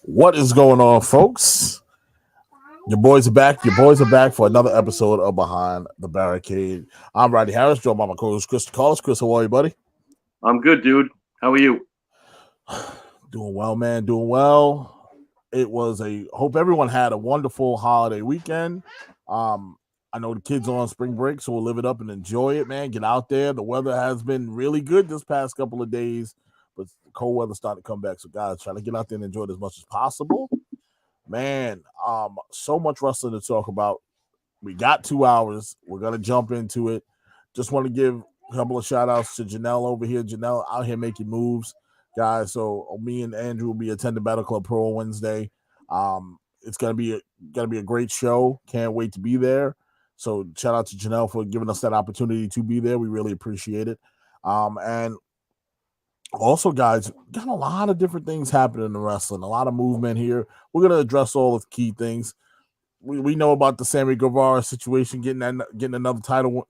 What is going on, folks? Your boys are back. Your boys are back for another episode of Behind the Barricade. I'm Rodney Harris, joined by my co-host Chris Carlos. Chris, how are you, buddy? I'm good, dude. How are you? Doing well, man. Doing well. It was hope everyone had a wonderful holiday weekend. I know the kids are on spring break, so we'll live it up and enjoy it, man. Get out there. The weather has been really good this past couple of days, but the cold weather starting to come back. So, guys, try to get out there and enjoy it as much as possible. Man, so much wrestling to talk about. We got 2 hours. We're gonna jump into it. Just want to give a couple of shout outs to Janelle over here. Janelle out here making moves, guys. So me and Andrew will be attending Battle Club Pro on Wednesday. It's gonna be a great show. Can't wait to be there. So shout out to Janelle for giving us that opportunity to be there. We really appreciate it. And also, guys, got a lot of different things happening in wrestling, a lot of movement here. We're going to address all of the key things. We know about the Sammy Guevara situation, getting another title,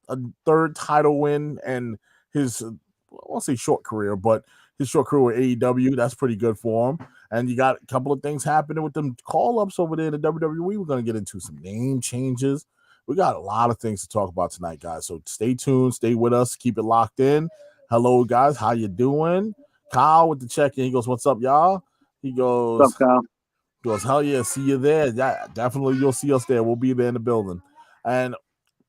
a third title win, and his, I won't say short career, but his short career with AEW. That's pretty good for him. And you got a couple of things happening with them call-ups over there in the WWE. We're going to get into some name changes. We got a lot of things to talk about tonight, guys. So stay tuned, stay with us, keep it locked in. Hello, guys. How you doing? Kyle with the check-in. He goes, "What's up, y'all?" He goes, What's up, Kyle? "Hell yeah, see you there. Yeah, definitely you'll see us there. We'll be there in the building." And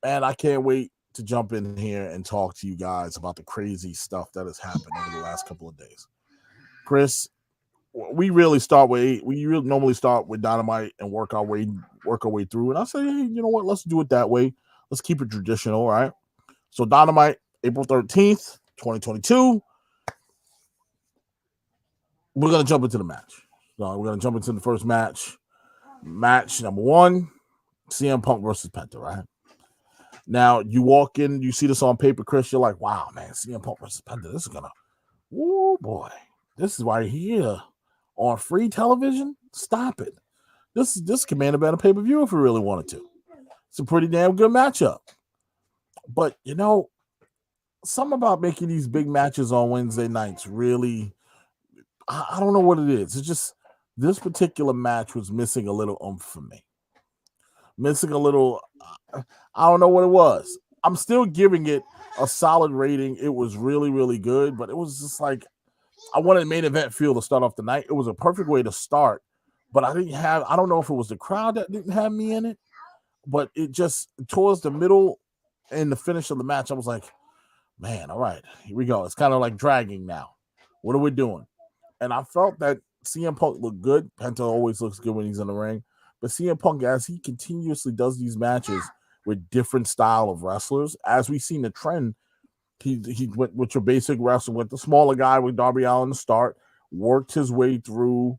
man, I can't wait to jump in here and talk to you guys about the crazy stuff that has happened over the last couple of days. Chris, we really normally start with Dynamite and work our way through. And I say, hey, you know what? Let's do it that way. Let's keep it traditional, right? So Dynamite, April 13th. 2022. We're going to jump into the match. So we're going to jump into the first match. Match number 1, CM Punk versus Penta, right? Now, you walk in, you see this on paper, Chris, you're like, wow, man, CM Punk versus Penta, this is going to, oh, boy. This is right here on free television. Stop it. This command about a pay-per-view if we really wanted to. It's a pretty damn good matchup. But, you know, something about making these big matches on Wednesday nights really, I don't know what it is. It's just this particular match was missing a little oomph for me. Missing a little, I don't know what it was. I'm still giving it a solid rating. It was really, really good, but it was just like, I wanted main event feel to start off the night. It was a perfect way to start, but I don't know if it was the crowd that didn't have me in it, but it just, towards the middle and the finish of the match, I was like, man, all right, here we go. It's kind of like dragging now. What are we doing? And I felt that CM Punk looked good. Penta always looks good when he's in the ring. But CM Punk, as he continuously does these matches with different style of wrestlers, as we've seen the trend, he went with your basic wrestler, with the smaller guy with Darby Allin to start, worked his way through,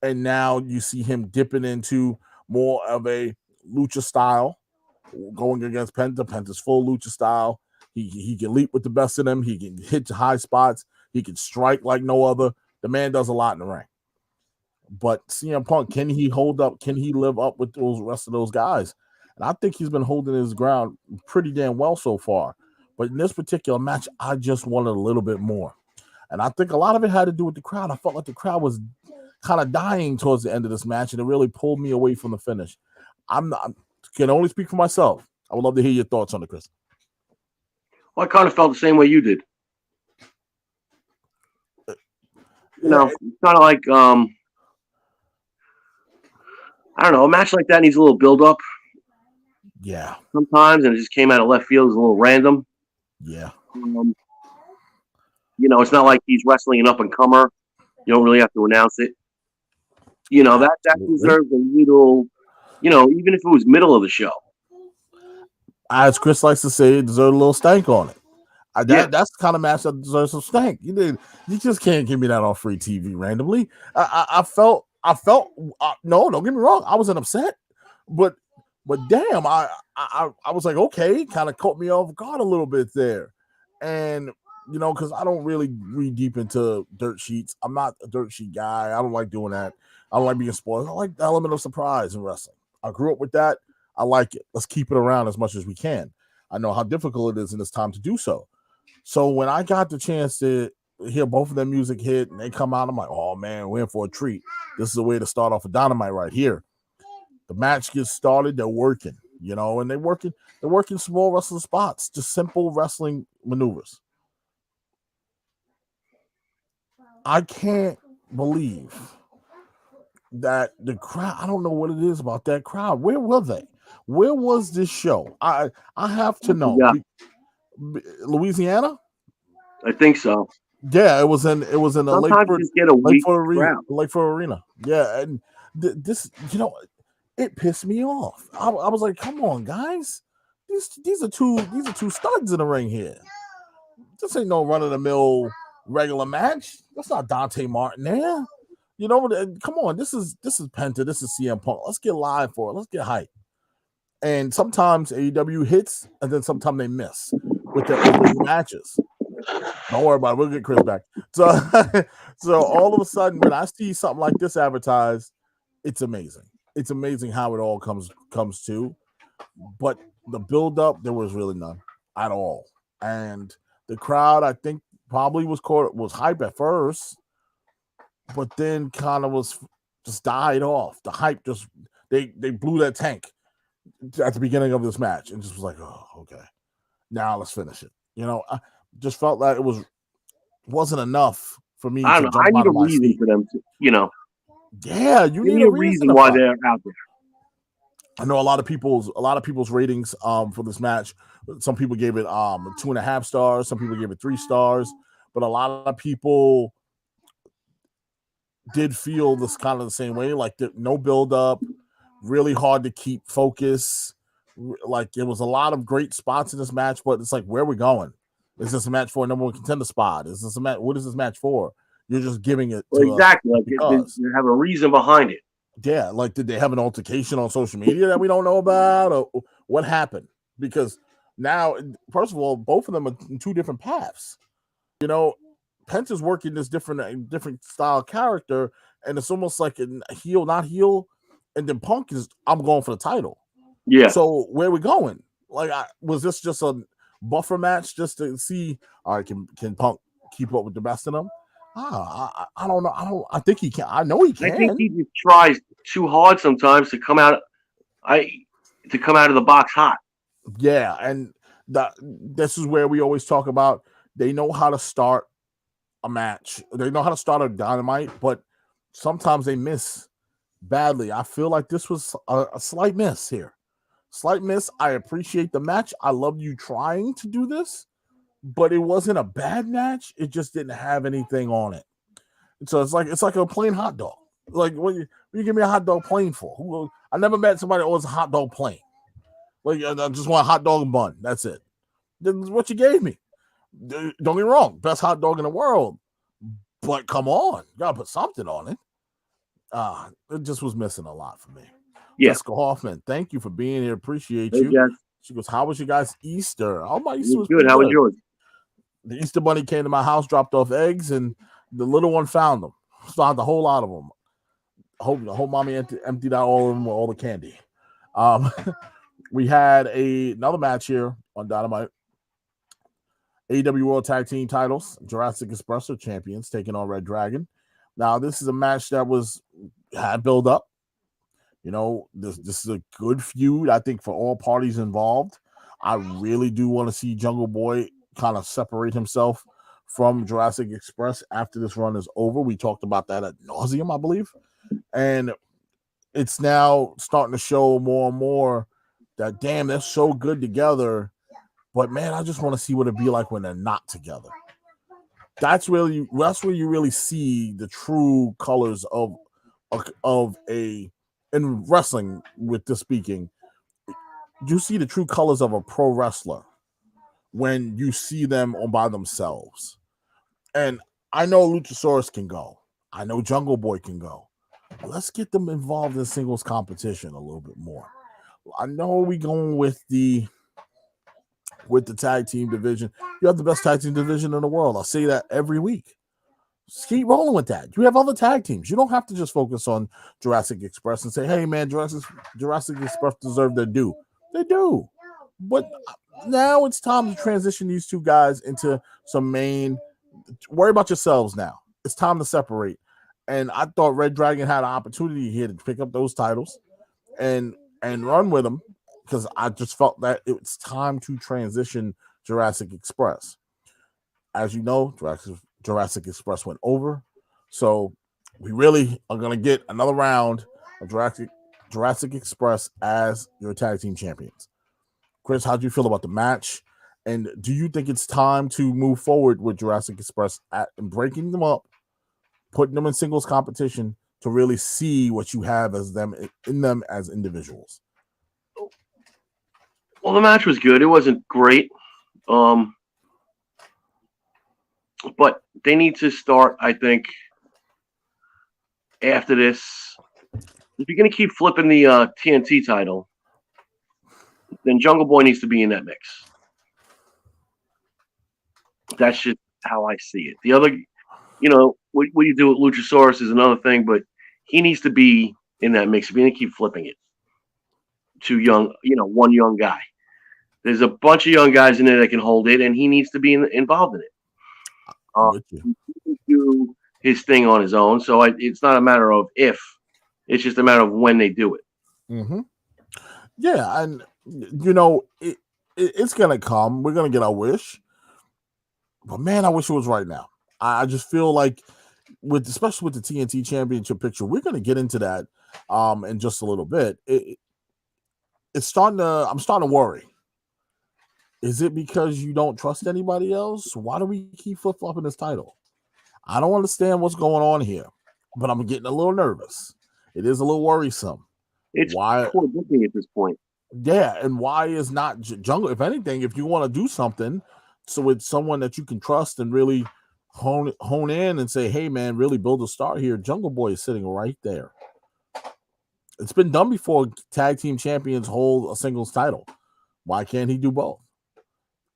and now you see him dipping into more of a lucha style, going against Penta. Penta's full lucha style. He can leap with the best of them. He can hit to high spots. He can strike like no other. The man does a lot in the ring. But CM Punk, can he hold up? Can he live up with those rest of those guys? And I think he's been holding his ground pretty damn well so far. But in this particular match, I just wanted a little bit more. And I think a lot of it had to do with the crowd. I felt like the crowd was kind of dying towards the end of this match, and it really pulled me away from the finish. I can only speak for myself. I would love to hear your thoughts on it, Chris. Well, I kind of felt the same way you did. You know, it's kind of like, I don't know, a match like that needs a little build-up. Yeah. Sometimes, and it just came out of left field. It was a little random. Yeah. You know, it's not like he's wrestling an up-and-comer. You don't really have to announce it. You know, that deserves a little, you know, even if it was middle of the show. As Chris likes to say, it deserves a little stank on it. That's the kind of match that deserves some stank. You just can't give me that on free TV randomly. I felt no, don't get me wrong, I wasn't upset, but damn, I was like, okay, kind of caught me off guard a little bit there. And you know, because I don't really read deep into dirt sheets. I'm not a dirt sheet guy. I don't like doing that. I don't like being spoiled. I like the element of surprise in wrestling. I grew up with that. I like it. Let's keep it around as much as we can. I know how difficult it is in this time to do so. So when I got the chance to hear both of their music hit and they come out. I'm like, oh man, we're in for a treat. This is a way to start off a Dynamite right here. The match gets started. They're working, and they're working small wrestling spots, just simple wrestling maneuvers. I can't believe that the crowd. I don't know what it is about that crowd. Where were they? Where was this show? I have to know. Yeah. Louisiana? I think so. Yeah, it was in the Sometimes you just get a weak crowd. Lakeford Arena. Yeah, and this, it pissed me off. I was like, come on, guys. These are two studs in the ring here. This ain't no run of the mill regular match. That's not Dante Martin there. Come on. This is Penta. This is CM Punk. Let's get live for it. Let's get hype. And sometimes AEW hits, and then sometimes they miss with their opening matches. Don't worry about it. We'll get Chris back. So all of a sudden, when I see something like this advertised, it's amazing. It's amazing how it all comes to. But the build-up, there was really none at all. And the crowd, I think, probably was hype at first, but then kind of was just died off. The hype just they blew that tank at the beginning of this match and just was like, oh, okay, now let's finish it. I just felt like it wasn't enough for me. I don't know. I need a reason for them to, Yeah, you need a reason why they're out there. I know a lot of people's ratings for this match. Some people gave it 2.5 stars. Some people gave it 3 stars. But a lot of people did feel this kind of the same way. Like no build up, really hard to keep focus. Like it was a lot of great spots in this match, but it's like, where are we going? Is this a match for a number 1 contender spot? Is this a match? What is this match for? You're just giving it. Exactly. Like you have a reason behind it. Yeah, like did they have an altercation on social media that we don't know about, or what happened? Because now, first of all, both of them are in 2 different paths. Penta's working this different style character, and it's almost like a heel, not heel, and then Punk is, I'm going for the title. Yeah. So where are we going? Like, was this just a buffer match just to see? All right, can Punk keep up with the best of them? I don't know. I think he can. I know he can. I think he just tries too hard sometimes to come out of the box hot. Yeah, and this is where we always talk about. They know how to start a match. They know how to start a Dynamite, but sometimes they miss badly. I feel like this was a slight miss here. Slight miss. I appreciate the match. I love you trying to do this, but it wasn't a bad match. It just didn't have anything on it. So it's like a plain hot dog. Like what you give me a hot dog plain for? I never met somebody that was a hot dog plain. Like I just want a hot dog and bun. That's it. This is what you gave me. Don't get me wrong, best hot dog in the world. But come on, you gotta put something on it. It just was missing a lot for me. Yeah. Jessica Hoffman, thank you for being here. Appreciate you. Yes. She goes, how was your guys' Easter? Oh, my Easter was good. How was yours? The Easter Bunny came to my house, dropped off eggs, and the little one found them. Found a whole lot of them. I hope mommy emptied out all of them with all the candy. We had another match here on Dynamite. AEW World Tag Team titles. Jurassic Express are champions taking on Red Dragon. Now, this is a match that had build up. This is a good feud, I think, for all parties involved. I really do want to see Jungle Boy kind of separate himself from Jurassic Express after this run is over. We talked about that ad nauseum, I believe. And it's now starting to show more and more that, damn, they're so good together. But, man, I just want to see what it'd be like when they're not together. That's where you really see the true colors of in wrestling, with this speaking, you see the true colors of a pro wrestler when you see them on by themselves. And I know Luchasaurus can go. I know Jungle Boy can go. Let's get them involved in singles competition a little bit more. I know we going with the tag team division. You have the best tag team division in the world. I'll say that every week. Just keep rolling with that. You have other tag teams. You don't have to just focus on Jurassic Express and say, hey, man, Jurassic Express deserve their due. They do. But now it's time to transition these 2 guys into some main worry about yourselves now. It's time to separate. And I thought Red Dragon had an opportunity here to pick up those titles and run with them, because I just felt that it's time to transition Jurassic Express. As you know, Jurassic Express went over, so we really are going to get another round of Jurassic Express as your tag team champions. Chris, how do you feel about the match? And do you think it's time to move forward with Jurassic Express and breaking them up, putting them in singles competition to really see what you have as them in them as individuals? Well, the match was good. It wasn't great. But they need to start, I think, after this. If you're going to keep flipping the TNT title, then Jungle Boy needs to be in that mix. That's just how I see it. The other, what you do with Luchasaurus is another thing, but he needs to be in that mix. If you're going to keep flipping it to one young guy. There's a bunch of young guys in there that can hold it, and he needs to be involved in it. He can do his thing on his own, so it's not a matter of if, it's just a matter of when they do it. Mm-hmm. Yeah, and it's gonna come. We're gonna get our wish, but man, I wish it was right now. I just feel like especially with the TNT Championship picture, we're gonna get into that in just a little bit. I'm starting to worry. Is it because you don't trust anybody else? Why do we keep flip-flopping this title? I don't understand what's going on here, but I'm getting a little nervous. It is a little worrisome. It's poor booking at this point. Yeah, and why is not Jungle? If anything, if you want to do something, so with someone that you can trust and really hone in and say, hey, man, really build a star here, Jungle Boy is sitting right there. It's been done before. Tag team champions hold a singles title. Why can't he do both?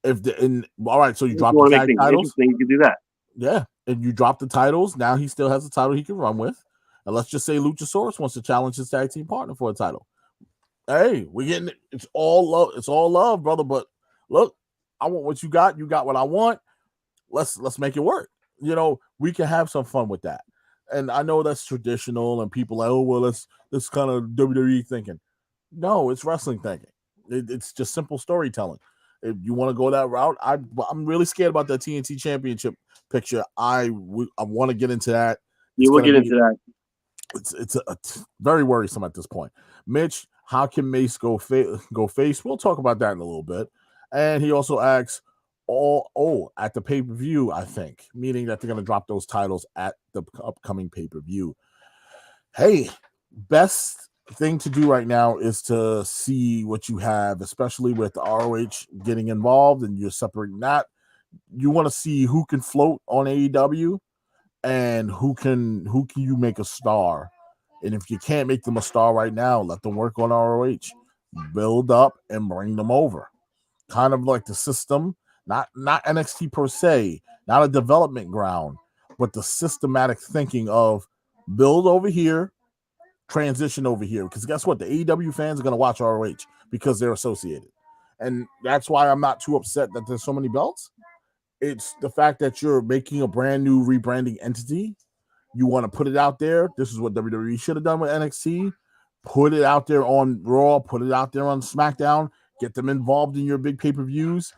All right, so you drop the tag titles. You can do that. Yeah, and you drop the titles. Now he still has a title he can run with. And let's just say Luchasaurus wants to challenge his tag team partner for a title. Hey, we're getting it. It's all love. It's all love, brother. But look, I want what you got. You got what I want. Let's make it work. We can have some fun with that. And I know that's traditional, and people are like, oh well, that's kind of WWE thinking. No, it's wrestling thinking. It's just simple storytelling. If you want to go that route, I'm really scared about that TNT Championship picture. I want to get into that. You will get into that. It's very worrisome at this point. Mitch, how can Mace go face? We'll talk about that in a little bit. And he also asks, at the pay-per-view, I think, meaning that they're going to drop those titles at the upcoming pay-per-view. Hey, best thing to do right now is to see what you have, especially with the ROH getting involved and you're separating that. You want to see who can float on AEW and who can you make a star. And if you can't make them a star right now, let them work on ROH. Build up and bring them over. Kind of like the system, not NXT per se, not a development ground, but the systematic thinking of build over here, transition over here. Because guess what? The AEW fans are going to watch ROH because they're associated. And that's why I'm not too upset that there's so many belts. It's the fact that you're making a brand new rebranding entity. You want to put it out there. This is what WWE should have done with NXT. Put it out there on Raw. Put it out there on SmackDown. Get them involved in your big pay-per-views,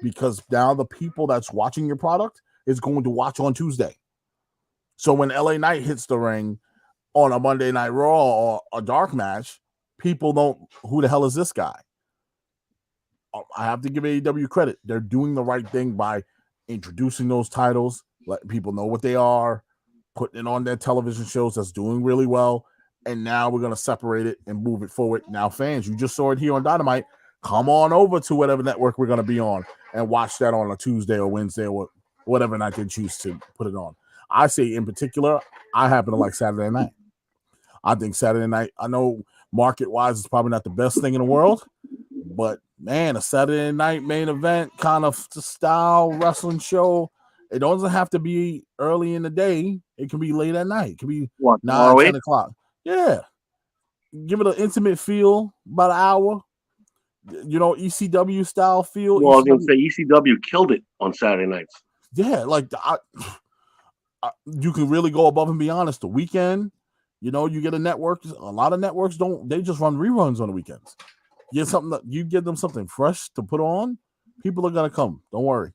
because now the people that's watching your product is going to watch on Tuesday. So when LA Knight hits the ring on a Monday Night Raw or a dark match, people don't, who the hell is this guy? I have to give AEW credit. They're doing the right thing by introducing those titles, letting people know what they are, putting it on their television shows that's doing really well. And now we're going to separate it and move it forward. Now, fans, you just saw it here on Dynamite. Come on over to whatever network we're going to be on and watch that on a Tuesday or Wednesday or whatever night they choose to put it on. I say in particular, I happen to like Saturday night. I think Saturday night, I know market-wise it's probably not the best thing in the world, but man, a Saturday night main event kind of style wrestling show, it doesn't have to be early in the day. It can be late at night. It can be 9, 10 o'clock. Yeah. Give it an intimate feel, about an hour. ECW style feel. Well, I was going to say ECW killed it on Saturday nights. Yeah, like you can really go above and beyond. It's the weekend. You get a network. A lot of networks don't. They just run reruns on the weekends. You get something that you give them something fresh to put on. People are gonna come. Don't worry.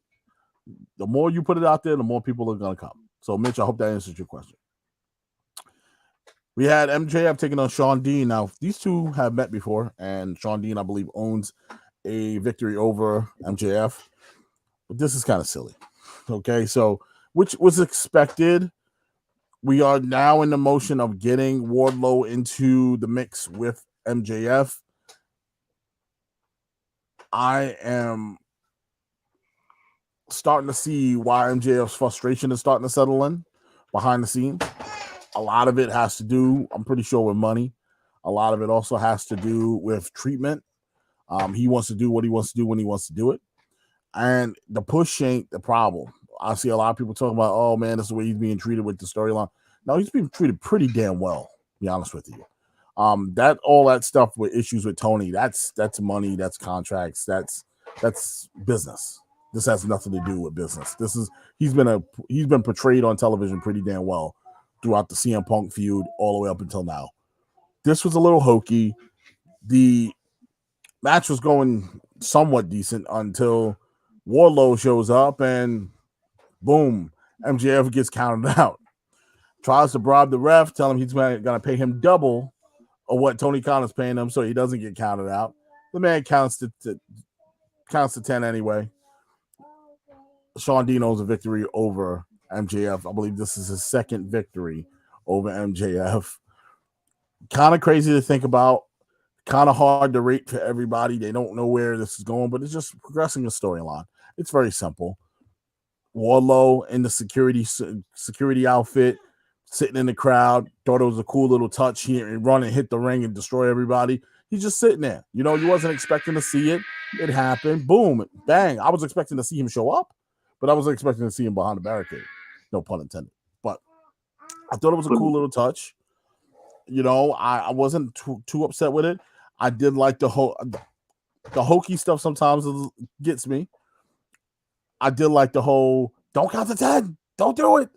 The more you put it out there, the more people are gonna come. So, Mitch, I hope that answers your question. We had MJF taking on Sean Dean. Now, these two have met before, and Sean Dean, I believe, owns a victory over MJF. But this is kind of silly. Okay, so which was expected. We are now in the motion of getting Wardlow into the mix with MJF. I am starting to see why MJF's frustration is starting to settle in behind the scenes. A lot of it has to do, I'm pretty sure, with money. A lot of it also has to do with treatment. He wants to do what he wants to do when he wants to do it. And the push ain't the problem. I see a lot of people talking about, oh man, this is the way he's being treated with the storyline. No, he's being treated pretty damn well, to be honest with you. All that stuff with issues with Tony, that's money, that's contracts, that's business. This has nothing to do with business. He's been portrayed on television pretty damn well throughout the CM Punk feud all the way up until now. This was a little hokey. The match was going somewhat decent until Wardlow shows up and boom, MJF gets counted out. Tries to bribe the ref, tell him he's going to pay him double of what Tony Khan is paying him so he doesn't get counted out. The man counts to 10 anyway. Sean Dean owns a victory over MJF. I believe this is his second victory over MJF. Kind of crazy to think about. Kind of hard to rate for everybody. They don't know where this is going, but it's just progressing the storyline. It's very simple. Wardlow in the security outfit, sitting in the crowd, thought it was a cool little touch here and run and hit the ring and destroy everybody. He's just sitting there. You wasn't expecting to see it. It happened. Boom, bang. I was expecting to see him show up, but I wasn't expecting to see him behind the barricade. No pun intended. But I thought it was a cool little touch. I wasn't too upset with it. I did like the hokey stuff sometimes gets me. I did like the whole, don't count to 10. Don't do it.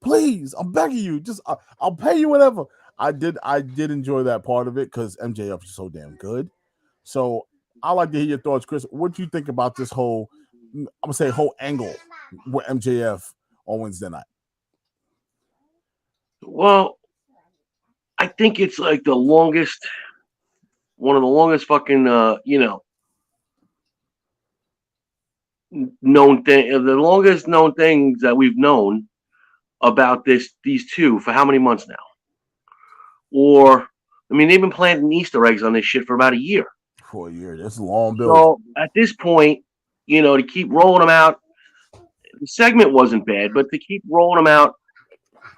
Please, I'm begging you. Just I'll pay you whatever. I did enjoy that part of it because MJF is so damn good. So I like to hear your thoughts, Chris. What do you think about this whole angle with MJF on Wednesday night? Well, I think it's like one of the longest fucking, known thing, the longest known things that we've known about these two for how many months now? Or, I mean, they've been planting Easter eggs on this shit for about a year. For a year, that's a long build. So at this point, to keep rolling them out, the segment wasn't bad, but to keep rolling them out,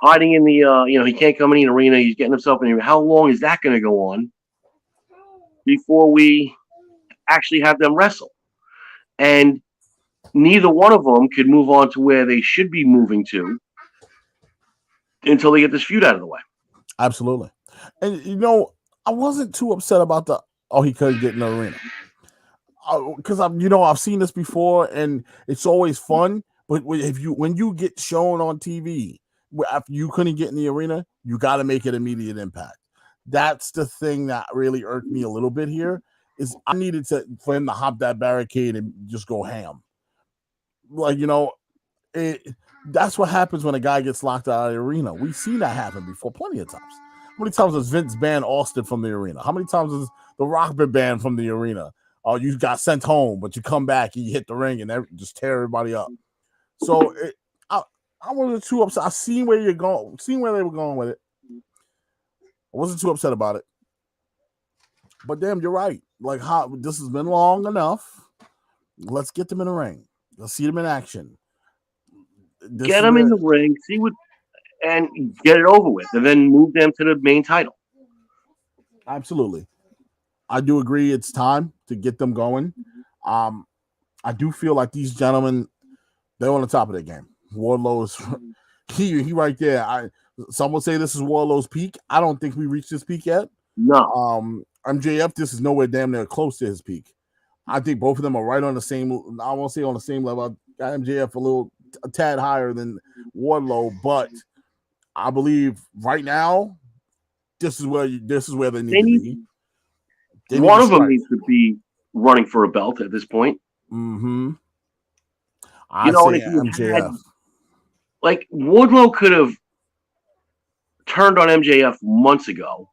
hiding in the, he can't come in the arena, he's getting himself in here. How long is that going to go on before we actually have them wrestle? And neither one of them could move on to where they should be moving to until they get this feud out of the way. Absolutely. And, I wasn't too upset about he couldn't get in the arena. Because, I've seen this before, and it's always fun. But when you get shown on TV, after you couldn't get in the arena, you got to make it immediate impact. That's the thing that really irked me a little bit here, is I needed for him to hop that barricade and just go ham. Like, that's what happens when a guy gets locked out of the arena. We've seen that happen before plenty of times. How many times has Vince banned Austin from the arena? How many times has The Rock been banned from the arena? Oh, you got sent home, but you come back and you hit the ring and just tear everybody up. So I wasn't too upset. I seen where they were going with it. I wasn't too upset about it. But damn, you're right. Like, this has been long enough. Let's get them in the ring. Let's see them in action. Get them in the ring, and get it over with, and then move them to the main title. Absolutely. I do agree it's time to get them going. I do feel like these gentlemen, they're on the top of their game. Wardlow is he right there. Some would say this is Wardlow's peak. I don't think we reached this peak yet. No. MJF, this is nowhere damn near close to his peak. I think both of them are right on the same, I won't say on the same level. I got MJF a little a tad higher than Wardlow, but I believe right now this is where they need to be. One of them needs to be running for a belt at this point. Mm-hmm. I say MJF. Like Wardlow could have turned on MJF months ago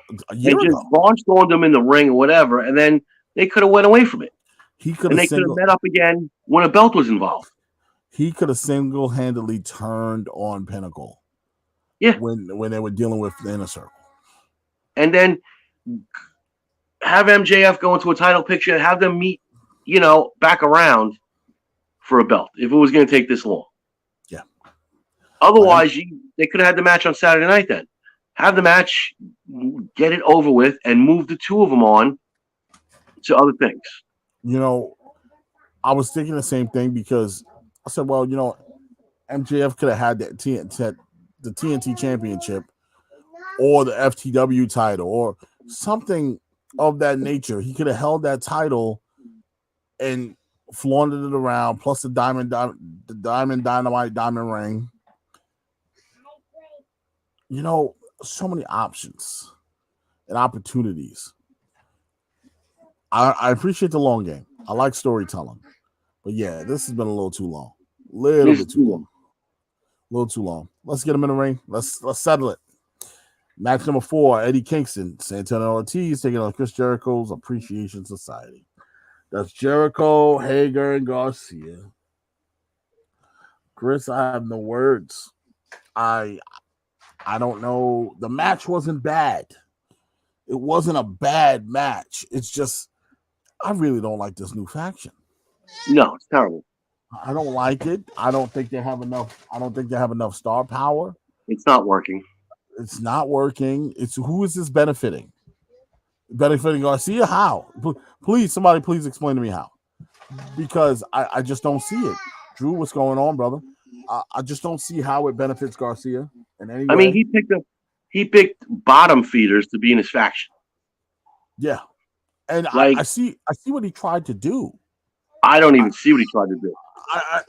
and just launched on them in the ring or whatever, and then they could have went away from it. They could have met up again when a belt was involved. He could have single-handedly turned on Pinnacle. Yeah. When they were dealing with the Inner Circle. And then have MJF go into a title picture, have them meet, back around for a belt if it was going to take this long. Yeah. Otherwise, they could have had the match on Saturday night then. Have the match, get it over with, and move the two of them on to other things. I was thinking the same thing because I said, well, MJF could have had the TNT Championship or the FTW title or something of that nature. He could have held that title and flaunted it around, plus the Diamond Dynamite diamond ring. So many options and opportunities. I appreciate the long game. I like storytelling. But yeah, this has been a little too long. A little too long. Let's get him in the ring. Let's settle it. Match number 4, Eddie Kingston, Santana Ortiz taking on Chris Jericho's Appreciation Society. That's Jericho, Hager, and Garcia. Chris, I have no words. I don't know. The match wasn't bad. It wasn't a bad match. It's just I really don't like this new faction. No, it's terrible. I don't like it. I don't think they have enough star power. It's not working. It's not working. It's who is this benefiting? Benefiting Garcia? How? Somebody please explain to me how. Because I just don't see it. Drew, what's going on, brother? I just don't see how it benefits Garcia in any way. I mean, he picked bottom feeders to be in his faction. Yeah. And I see what he tried to do. I don't even see what he tried to do.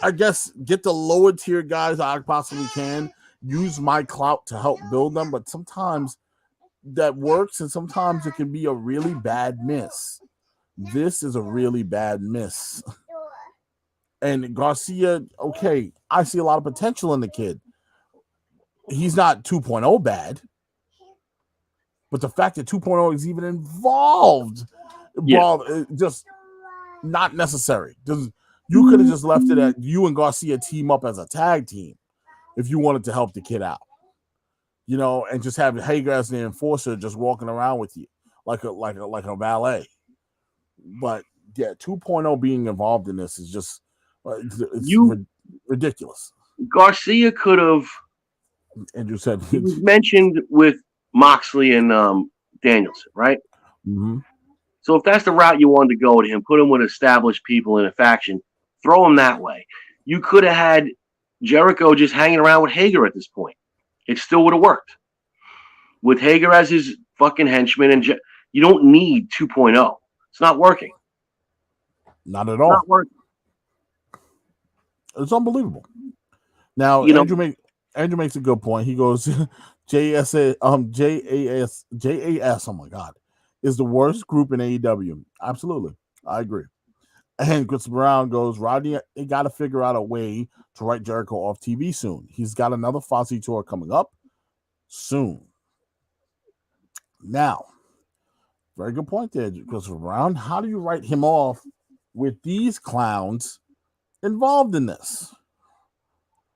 I guess get the lower tier guys I possibly can, use my clout to help build them, but sometimes that works and sometimes it can be a really bad miss. This is a really bad miss. And Garcia, okay, I see a lot of potential in the kid. He's not 2.0 bad, but the fact that 2.0 is even involved, just not necessary. You could have just left it at you and Garcia team up as a tag team if you wanted to help the kid out, and just have Hager as the enforcer just walking around with you like a valet. But yeah, 2.0 being involved in this is just ridiculous. Garcia could have. Andrew said he was mentioned with Moxley and Danielson, right? Mm-hmm. So if that's the route you wanted to go with him, put him with established people in a faction, throw him that way. You could have had Jericho just hanging around with Hager at this point. It still would have worked. With Hager as his fucking henchman, and you don't need 2.0. It's not working. Not at all. Not working. It's unbelievable. Now, Andrew makes a good point. He goes, JAS, oh my God, is the worst group in AEW. Absolutely. I agree. And Chris Brown goes, Rodney, they got to figure out a way to write Jericho off TV soon. He's got another Fozzy tour coming up soon. Now, very good point there, Christopher Brown. How do you write him off with these clowns involved in this?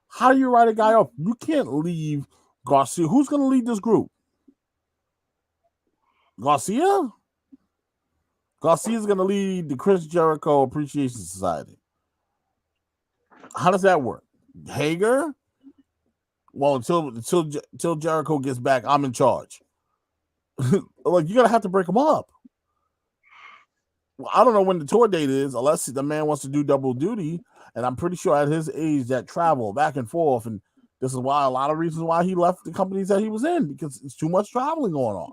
How do you write a guy off? You can't leave Garcia. Who's going to lead this group? Garcia? Garcia's going to lead the Chris Jericho Appreciation Society. How does that work? Hager? Well, until Jericho gets back, I'm in charge. Like, you're going to have to break them up. Well, I don't know when the tour date is, unless the man wants to do double duty. And I'm pretty sure at his age that travel back and forth, and this is why a lot of reasons why he left the companies that he was in, because it's too much traveling going on.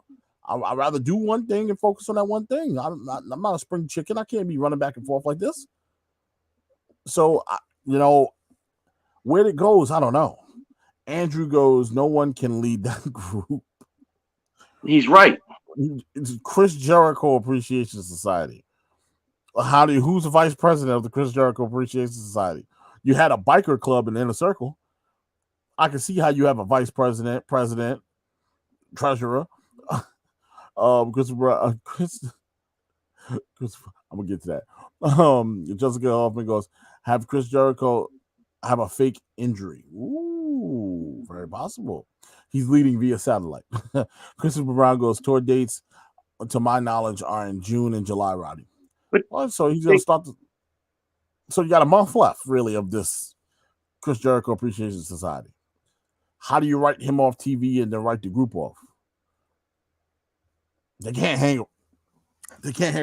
I'd rather do one thing and focus on that one thing. I'm not a spring chicken. I can't be running back and forth like this. So, Where it goes, I don't know. Andrew goes, no one can lead that group. He's right. It's Chris Jericho Appreciation Society. Who's the vice president of the Chris Jericho Appreciation Society? You had a biker club in the Inner Circle. I can see how you have a vice president, treasurer. Chris, I'm gonna get to that. Jessica Hoffman goes, have Chris Jericho have a fake injury. Ooh, very possible. He's leading via satellite. Christopher Brown goes, tour dates, to my knowledge, are in June and July, Roddy. But so he's gonna start. So you got a month left, really, of this Chris Jericho Appreciation Society. How do you write him off TV and then write the group off? They can't hang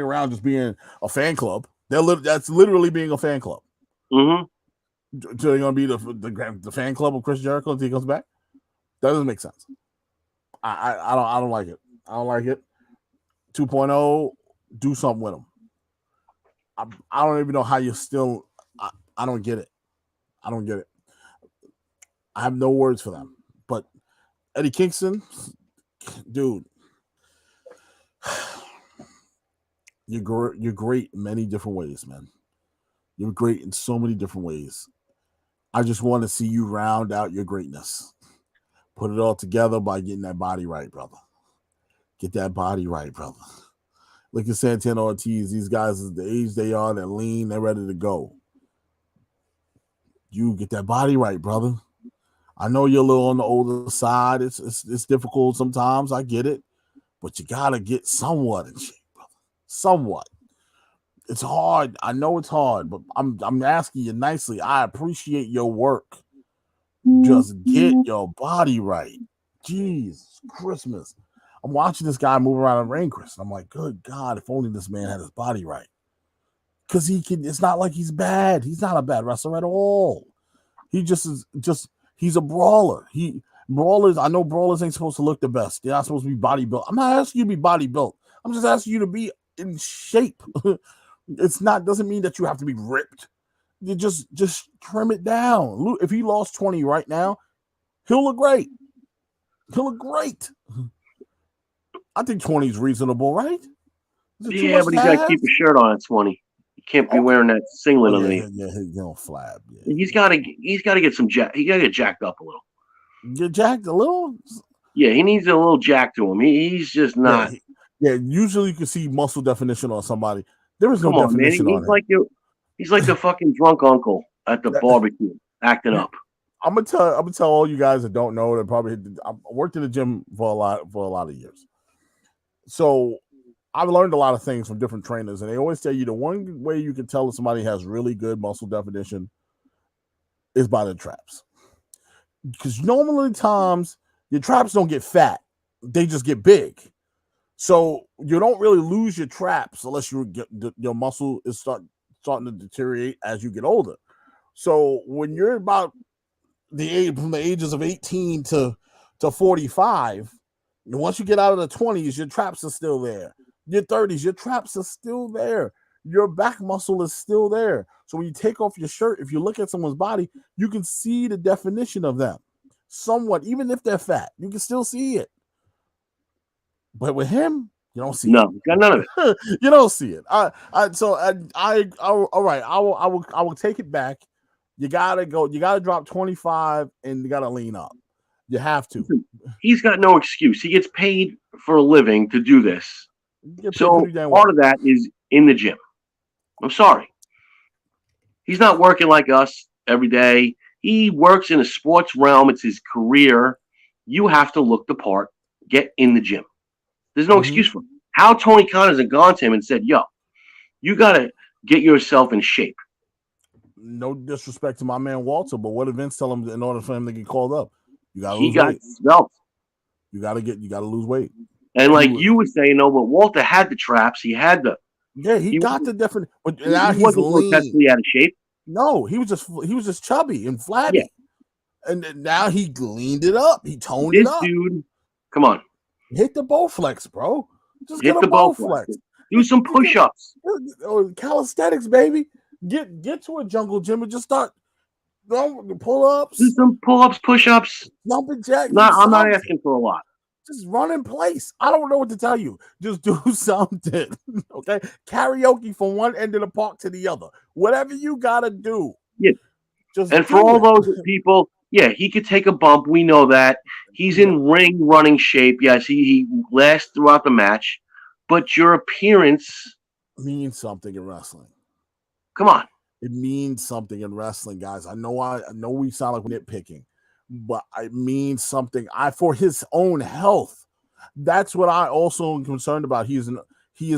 around just being a fan club. That's literally being a fan club. Mm-hmm. So they're gonna be the fan club of Chris Jericho until he comes back. That doesn't make sense. I don't like it. I don't like it. 2.0, do something with him. I don't even know how you're still. I don't get it. I don't get it. I have no words for them. But Eddie Kingston, dude, you're great in many different ways, man. You're great in so many different ways. I just want to see you round out your greatness. Put it all together by getting that body right, brother. Get that body right, brother. Look at Santana Ortiz. These guys, at the age they are, they're lean, they're ready to go. You get that body right, brother. I know you're a little on the older side. It's difficult sometimes. I get it. But you got to get somewhat in shape, brother. Somewhat. It's hard. I know it's hard, but I'm asking you nicely. I appreciate your work. Just get your body right. Jeez, Christmas. I'm watching this guy move around in ring, Chris. I'm like, good God, if only this man had his body right. Because it's not like he's bad. He's not a bad wrestler at all. He he's a brawler. I know brawlers ain't supposed to look the best. They're not supposed to be body built. I'm not asking you to be body built. I'm just asking you to be in shape. Doesn't mean that you have to be ripped. You just trim it down. If he lost 20 right now, he'll look great. He'll look great. I think 20 is reasonable, right? Yeah, but he got to keep his shirt on at 20. He can't be wearing that singlet underneath. Yeah, he's gonna flab. Yeah. He's got to get some jack. He got to get jacked up a little. Get jacked a little. Yeah, he needs a little jack to him. He's just not. Yeah, usually you can see muscle definition on somebody. There is no definition on him. He's like the fucking drunk uncle at the barbecue, acting up. I'm gonna tell all you guys that don't know that probably I worked in the gym for a lot of years. So I've learned a lot of things from different trainers, and they always tell you the one way you can tell if somebody has really good muscle definition is by the traps. Because normally times your traps don't get fat, they just get big. So you don't really lose your traps unless your muscle is starting to deteriorate as you get older. So when you're about from the ages of 18 to 45, once you get out of the 20s, your traps are still there. Your 30s, your traps are still there. Your back muscle is still there. So when you take off your shirt, if you look at someone's body, you can see the definition of them. Somewhat, even if they're fat, you can still see it. But with him, you don't see it. No, got none of it. You don't see it. All right. I will take it back. You gotta go. You gotta drop 25, and you gotta lean up. You have to. He's got no excuse. He gets paid for a living to do this. So part of that is in the gym. I'm sorry. He's not working like us every day. He works in a sports realm. It's his career. You have to look the part. Get in the gym. There's no excuse for him. How Tony Khan hasn't gone to him and said, yo, you got to get yourself in shape. No disrespect to my man Walter, but what did Vince tell him in order for him to get called up? You got to lose weight. You got to lose weight. And like you were saying, no, but Walter had the traps. He had the. Yeah, he got the different. But now he wasn't grotesquely out of shape. No, he was just chubby and flabby. Yeah. And now he leaned it up. He toned it up. This dude, come on. Hit the Bowflex, bro. Just hit the Bowflex. Do some push-ups. Or calisthenics, baby. Get to a jungle gym and just start Pull-ups, Do some pull-ups, push-ups. jumping jack. I'm not asking for a lot. Just run in place. I don't know what to tell you. Just do something. Okay. Karaoke from one end of the park to the other. Whatever you gotta do. Yeah. Just and for all those people, yeah, he could take a bump. We know that. He's in ring running shape. Yes, he lasts throughout the match. But your appearance means something in wrestling. Come on. It means something in wrestling, guys. I know we sound like we're nitpicking, but it means something. For his own health. That's what I also am concerned about. He is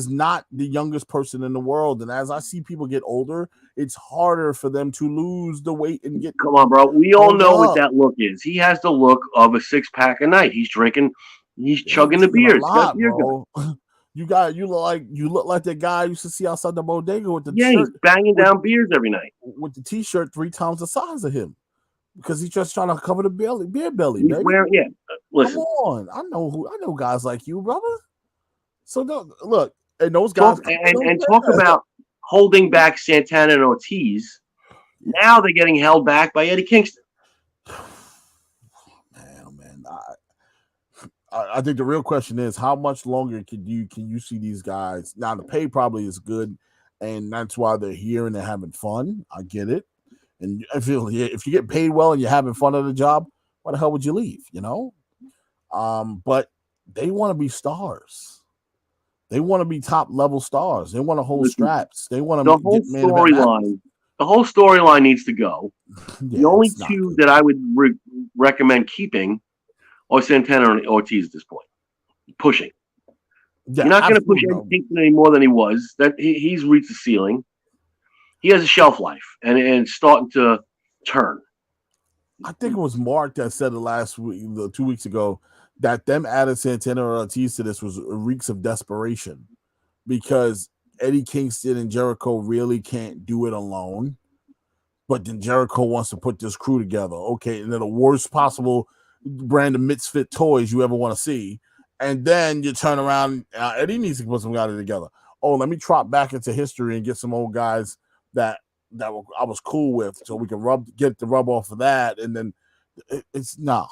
not the youngest person in the world. And as I see people get older, it's harder for them to lose the weight and get. Come on, bro. We all know what that look is. He has the look of a 6-pack a night. He's drinking, he's chugging the beers. Bro. You look like that guy you used to see outside the bodega with the shirt. He's banging down beers every night. With the t-shirt 3 times the size of him. Because he's just trying to cover the beer belly, he's baby. Listen. Come on. I know guys like you, brother. So look, and those guys talk about holding back Santana and Ortiz. Now they're getting held back by Eddie Kingston. Man, I think the real question is how much longer can you see these guys? Now the pay probably is good, and that's why they're here and they're having fun. I get it. And I feel if you get paid well and you're having fun at a job, why the hell would you leave? But they want to be stars. They want to be top level stars. They want to hold straps. They want to the whole storyline. The whole storyline needs to go. The only two that I would recommend keeping are Santana and Ortiz at this point. Pushing. Yeah, you're not going to push Eddie Kingston any more than he was. That he's reached the ceiling. He has a shelf life, and it's starting to turn. I think it was Mark that said it last week, 2 weeks ago, that them adding Santana or Ortiz to this was reeks of desperation because Eddie Kingston and Jericho really can't do it alone. But then Jericho wants to put this crew together. Okay, and they're the worst possible brand of misfit toys you ever want to see. And then you turn around, Eddie needs to put some guys together. Oh, let me trot back into history and get some old guys that I was cool with, so we can get the rub off of that, and then it's no.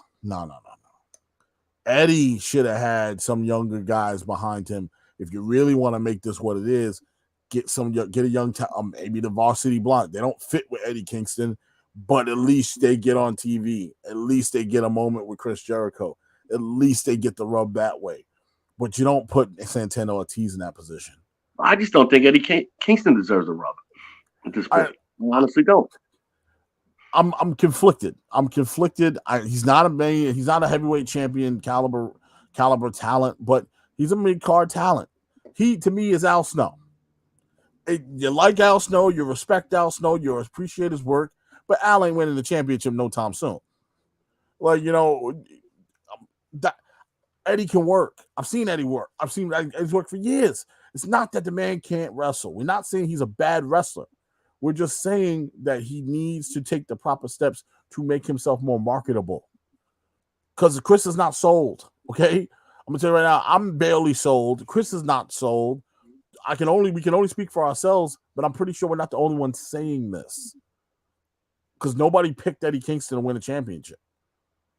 Eddie should have had some younger guys behind him. If you really want to make this what it is, get a young maybe the Varsity Blunt. They don't fit with Eddie Kingston, but at least they get on TV. At least they get a moment with Chris Jericho. At least they get the rub that way. But you don't put Santana Ortiz in that position. I just don't think Eddie Kingston deserves a rub. At this point, I honestly don't. I'm conflicted. He's not a heavyweight champion caliber talent, but he's a mid-card talent. He to me is Al Snow. You like Al Snow, you respect Al Snow, you appreciate his work, but Al ain't winning the championship no time soon. That Eddie can work. I've seen Eddie work. I've seen Eddie's work for years. It's not that the man can't wrestle. We're not saying he's a bad wrestler. We're just saying that he needs to take the proper steps to make himself more marketable. Because Chris is not sold, okay? I'm going to tell you right now, I'm barely sold. Chris is not sold. We can only speak for ourselves, but I'm pretty sure we're not the only ones saying this. Because nobody picked Eddie Kingston to win a championship.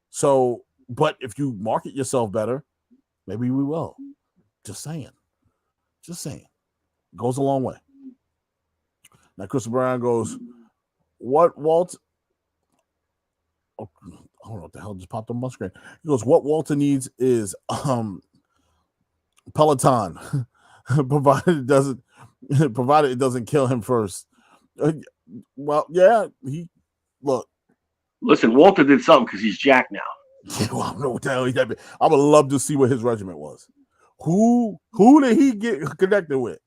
So, but if you market yourself better, maybe we will. Just saying. It goes a long way. Now, Chris Brown goes, what Walt? Oh, I don't know what the hell just popped on my screen. He goes, what Walter needs is Peloton, provided it doesn't kill him first. Well, yeah, Listen, Walter did something because he's jacked now. I don't know what the hell he did. I would love to see what his regiment was. Who did he get connected with?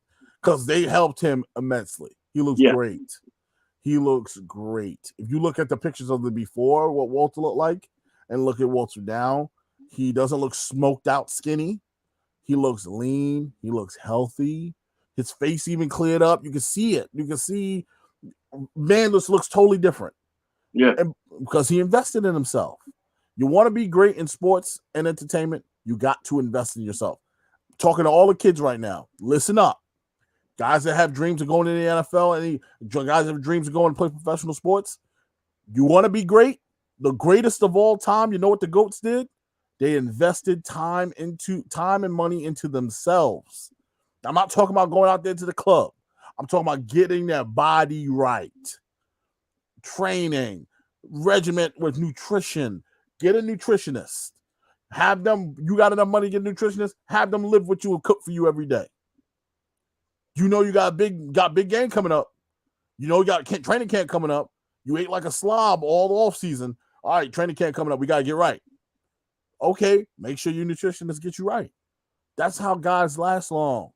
Because they helped him immensely. He looks great. If you look at the pictures of the before, what Walter looked like, and look at Walter now, he doesn't look smoked out skinny. He looks lean. He looks healthy. His face even cleared up. You can see it. You can see, man, this looks totally different. Yeah. And because he invested in himself. You want to be great in sports and entertainment, you got to invest in yourself. Talking to all the kids right now, listen up. Guys that have dreams of going to the NFL, guys that have dreams of going to play professional sports, You want to be great? The greatest of all time, you know what the GOATs did? They invested time and money into themselves. I'm not talking about going out there to the club. I'm talking about getting their body right. Training, regiment with nutrition. Get a nutritionist. Have them, you got enough money to get a nutritionist, have them live with you and cook for you every day. You know you got big game coming up. You know you got training camp coming up. You ate like a slob all the off season. All right, training camp coming up. We got to get right. Okay, make sure your nutritionist gets you right. That's how guys last long.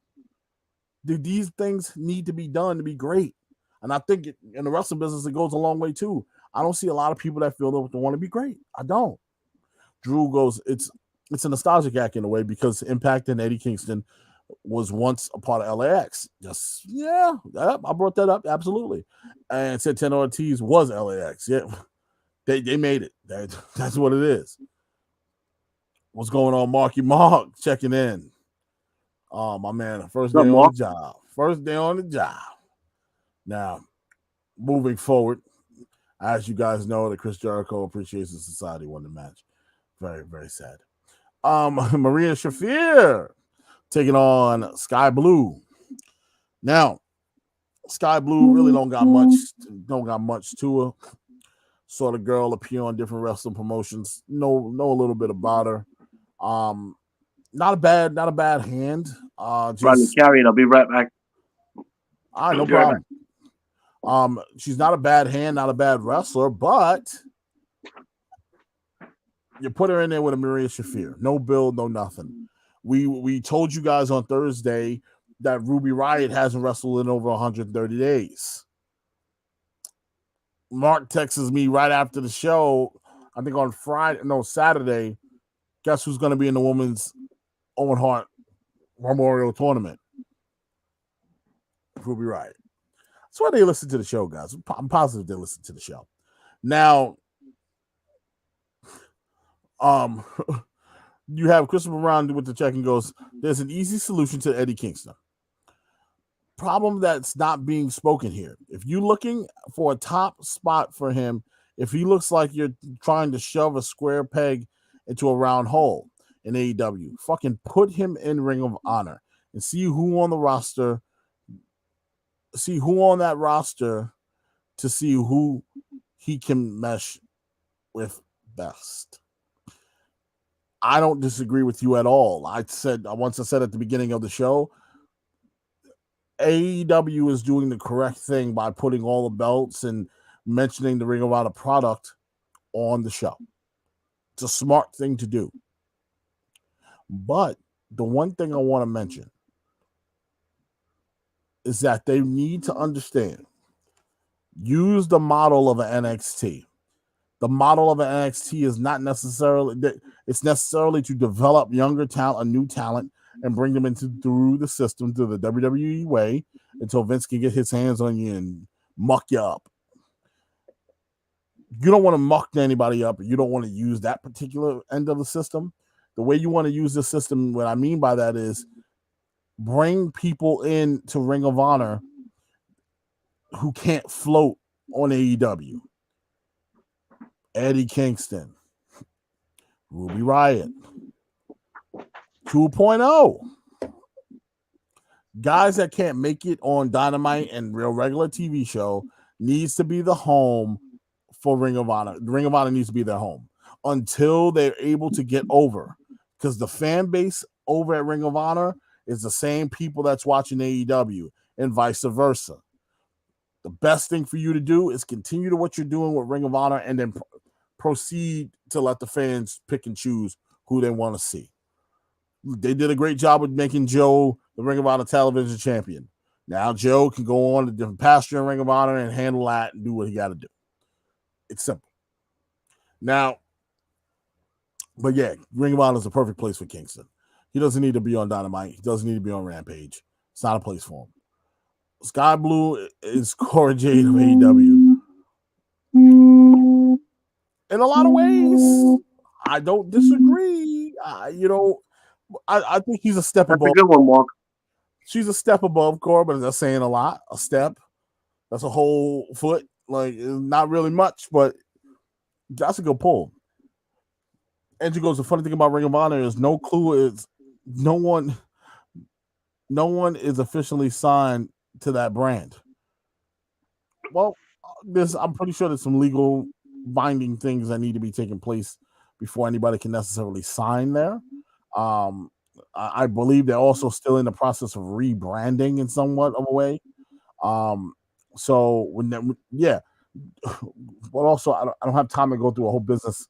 These things need to be done to be great. And I think in the wrestling business, it goes a long way too. I don't see a lot of people that feel they want to be great. I don't. Drew goes, it's a nostalgic act in a way because Impact and Eddie Kingston was once a part of LAX. Just, yeah, I brought that up. Absolutely. And Santana Ortiz was LAX. Yeah, they made it. That's what it is. What's going on, Marky Mark? Checking in. Oh, my man, first day on the job. First day on the job. Now, moving forward, as you guys know, that Chris Jericho Appreciation Society won the match. Very, very sad. Maria Shafir taking on Sky Blue. Now, Sky Blue really don't got much to her. Saw the girl appear on different wrestling promotions. Know a little bit about her. Not a bad hand. Just carry it. I'll be right back. All right, no problem. She's not a bad hand, not a bad wrestler, but you put her in there with a Maria Shafir. No build, no nothing. We told you guys on Thursday that Ruby Riott hasn't wrestled in over 130 days. Mark texts me right after the show, I think on Saturday, guess who's going to be in the women's Owen Hart Memorial Tournament? Ruby Riott. That's why they listen to the show, guys. I'm positive they listen to the show. Now, you have Christopher Brown with the check and goes, there's an easy solution to Eddie Kingston. Problem that's not being spoken here. If you're looking for a top spot for him, if he looks like you're trying to shove a square peg into a round hole in AEW, fucking put him in Ring of Honor and see who on that roster to see who he can mesh with best. I don't disagree with you at all. Once I said at the beginning of the show, AEW is doing the correct thing by putting all the belts and mentioning the Ring of Honor product on the show. It's a smart thing to do. But the one thing I want to mention is that they need to understand, use the model of an NXT. The model of an NXT is not necessarily, it's necessarily to develop younger talent, a new talent, and bring them through the system, through the WWE way, until Vince can get his hands on you and muck you up. You don't want to muck anybody up. You don't want to use that particular end of the system. The way you want to use the system, what I mean by that is bring people in to Ring of Honor who can't float on AEW. Eddie Kingston, Ruby Riott, 2.0. Guys that can't make it on Dynamite and real regular TV show needs to be the home for Ring of Honor. Ring of Honor needs to be their home until they're able to get over, because the fan base over at Ring of Honor is the same people that's watching AEW and vice versa. The best thing for you to do is continue to what you're doing with Ring of Honor and then proceed to let the fans pick and choose who they want to see. They did a great job with making Joe the Ring of Honor television champion. Now Joe can go on a different pasture in Ring of Honor and handle that and do what he got to do. It's simple. Now, but yeah, Ring of Honor is the perfect place for Kingston. He doesn't need to be on Dynamite. He doesn't need to be on Rampage. It's not a place for him. Sky Blue is Cora Jade of AEW. In a lot of ways, I don't disagree. I think he's a step above. That's a good one, Mark. She's a step above Cora, but that's saying a lot. A step. That's a whole foot. Like, not really much, but that's a good pull. Andrew goes, the funny thing about Ring of Honor is no one no one is officially signed to that brand. Well, I'm pretty sure there's some legal binding things that need to be taking place before anybody can necessarily sign there. Um, I believe they're also still in the process of rebranding in somewhat of a way. Um, so yeah, but also I don't have time to go through a whole business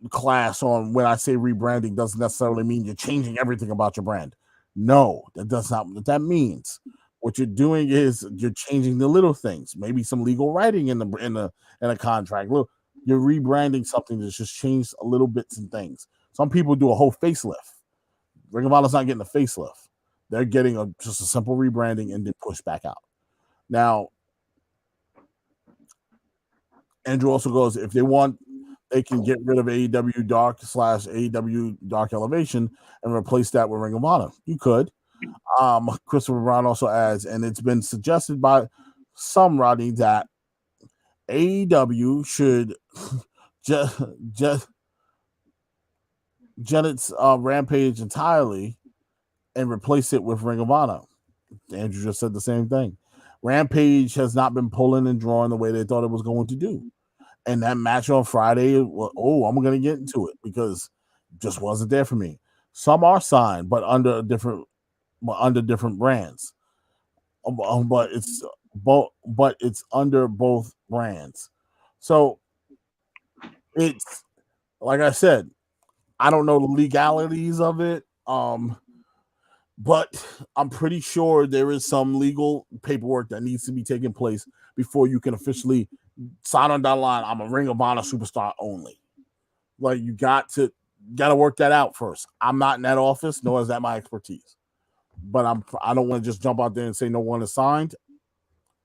class on when I say rebranding doesn't necessarily mean you're changing everything about your brand. No, that does not what that means. What you're doing is you're changing the little things, maybe some legal writing in a contract. Look, you're rebranding something that's just changed a little bits and things. Some people do a whole facelift. Ring of Honor's not getting a facelift. They're getting just a simple rebranding and then push back out. Now, Andrew also goes, if they want, they can get rid of AEW Dark / AEW Dark Elevation and replace that with Ring of Honor. You could. Christopher Brown also adds, and it's been suggested by some, Rodney, that AEW should just jet its Rampage entirely and replace it with Ring of Honor. Andrew just said the same thing. Rampage has not been pulling and drawing the way they thought it was going to do. And that match on Friday, I'm going to get into it because it just wasn't there for me. Some are signed, but under different brands. But it's under both brands. So it's like I said, I don't know the legalities of it. But I'm pretty sure there is some legal paperwork that needs to be taking place before you can officially sign on down the line. I'm a Ring of Honor superstar only. Like, you got to work that out first. I'm not in that office, nor is that my expertise. But I don't want to just jump out there and say no one is signed.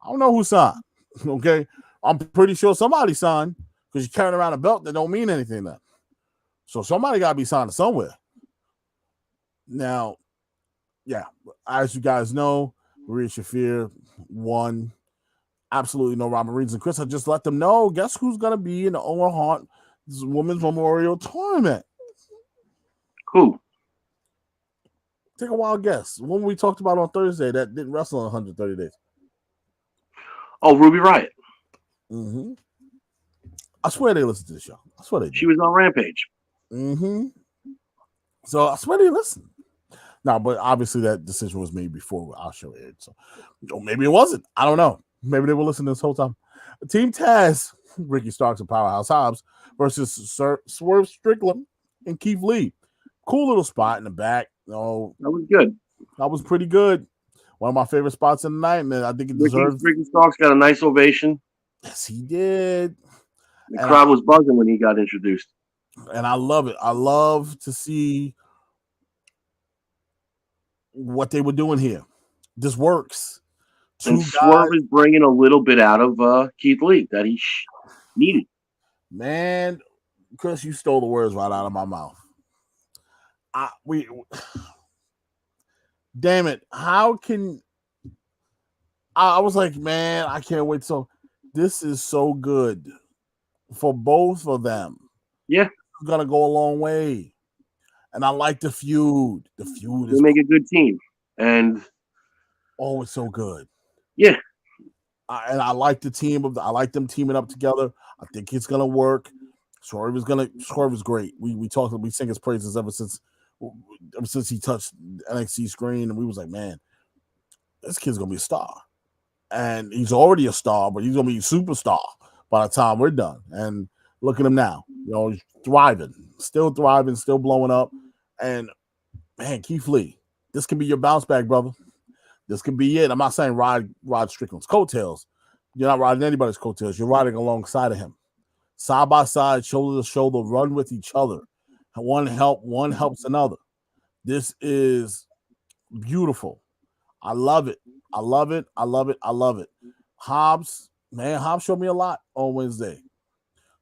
I don't know who signed. Okay, I'm pretty sure somebody signed because you're carrying around a belt that don't mean anything then. So somebody got to be signed somewhere. Now, yeah, as you guys know, Maria Shafir won. Absolutely no Robin Reeds. And Chris, I just let them know. Guess who's going to be in the Owen Hart Women's Memorial Tournament? Who? Take a wild guess. One we talked about on Thursday that didn't wrestle in 130 days. Oh, Ruby Riott. Mm-hmm. I swear they listened to the show. I swear they did. She was on Rampage. Mm-hmm. So I swear they listened. No, but obviously that decision was made before our show aired. So maybe it wasn't. I don't know. Maybe they were listening this whole time. Team Taz, Ricky Starks and Powerhouse Hobbs versus Swerve Strickland and Keith Lee. Cool little spot in the back. Oh, that was good. That was pretty good. One of my favorite spots in the night, man. I think it deserves. Ricky Starks got a nice ovation. Yes, he did. The crowd was buzzing when he got introduced. And I love it. I love to see what they were doing here. This works. And Swerve is bringing a little bit out of Keith Lee that he needed. Man, Chris, you stole the words right out of my mouth. Damn it. How can I was like, man, I can't wait. So this is so good for both of them. Yeah. It's gonna go a long way. And I like the feud. The feud is make a good team. And it's so good. Yeah. And I like the team I like them teaming up together. I think it's gonna work. Swerve is great. We sing his praises ever since he touched NXT screen, and we was like, man, this kid's gonna be a star. And he's already a star, but he's gonna be a superstar by the time we're done. And look at him now. He's thriving, still blowing up. And man, Keith Lee, this can be your bounce back, brother. This can be it. I'm not saying ride Strickland's coattails. You're not riding anybody's coattails. You're riding alongside of him. Side by side, shoulder to shoulder, run with each other. One helps another. This is beautiful. I love it. I love it. I love it. I love it. Hobbs showed me a lot on Wednesday.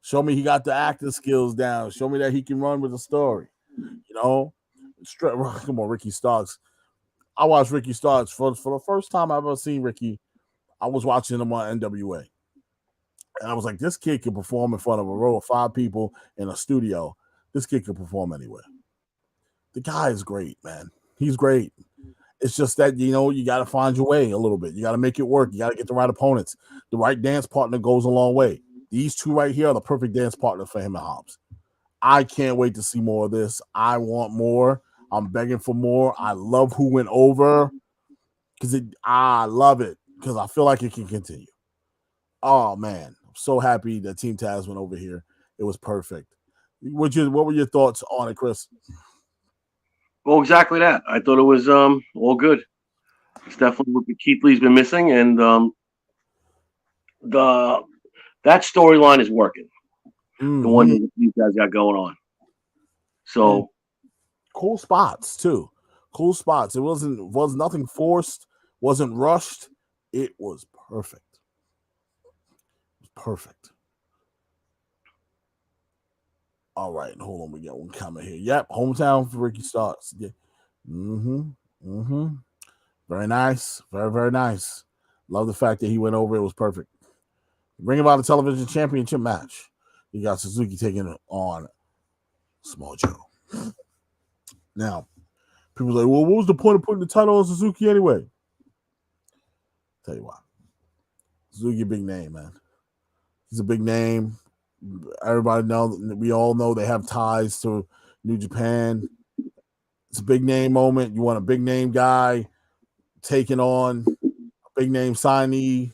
Show me he got the acting skills down. Show me that he can run with a story. Come on, Ricky Starks. I watched Ricky Starks for the first time I've ever seen Ricky. I was watching him on NWA. And I was like, this kid can perform in front of a row of 5 people in a studio. This kid can perform anywhere. The guy is great, man. He's great. It's just that, you got to find your way a little bit. You got to make it work. You got to get the right opponents. The right dance partner goes a long way. These two right here are the perfect dance partner for him and Hobbs. I can't wait to see more of this. I want more. I'm begging for more. I love who went over because I love it because I feel like it can continue. Oh man, I'm so happy that Team Taz went over here. It was perfect. What were your thoughts on it, Chris? Well, exactly that. I thought it was all good. It's definitely what Keith Lee's been missing, and the that storyline is working. The one that these guys got going on. So and cool spots too. Cool spots. It was nothing forced. Wasn't rushed. It was perfect. Perfect. All right, hold on. We got one comment here. Yep, hometown for Ricky Starks. Yeah. Very nice. Very, very nice. Love the fact that he went over. It was perfect. Ring of Honor Television Championship match. You got Suzuki taking on Small Joe. Now, people are like, well, what was the point of putting the title on Suzuki anyway? Tell you what. Suzuki, a big name, man. He's a big name. Everybody know, we all know they have ties to New Japan. It's a big name moment. You want a big name guy taking on a big name signee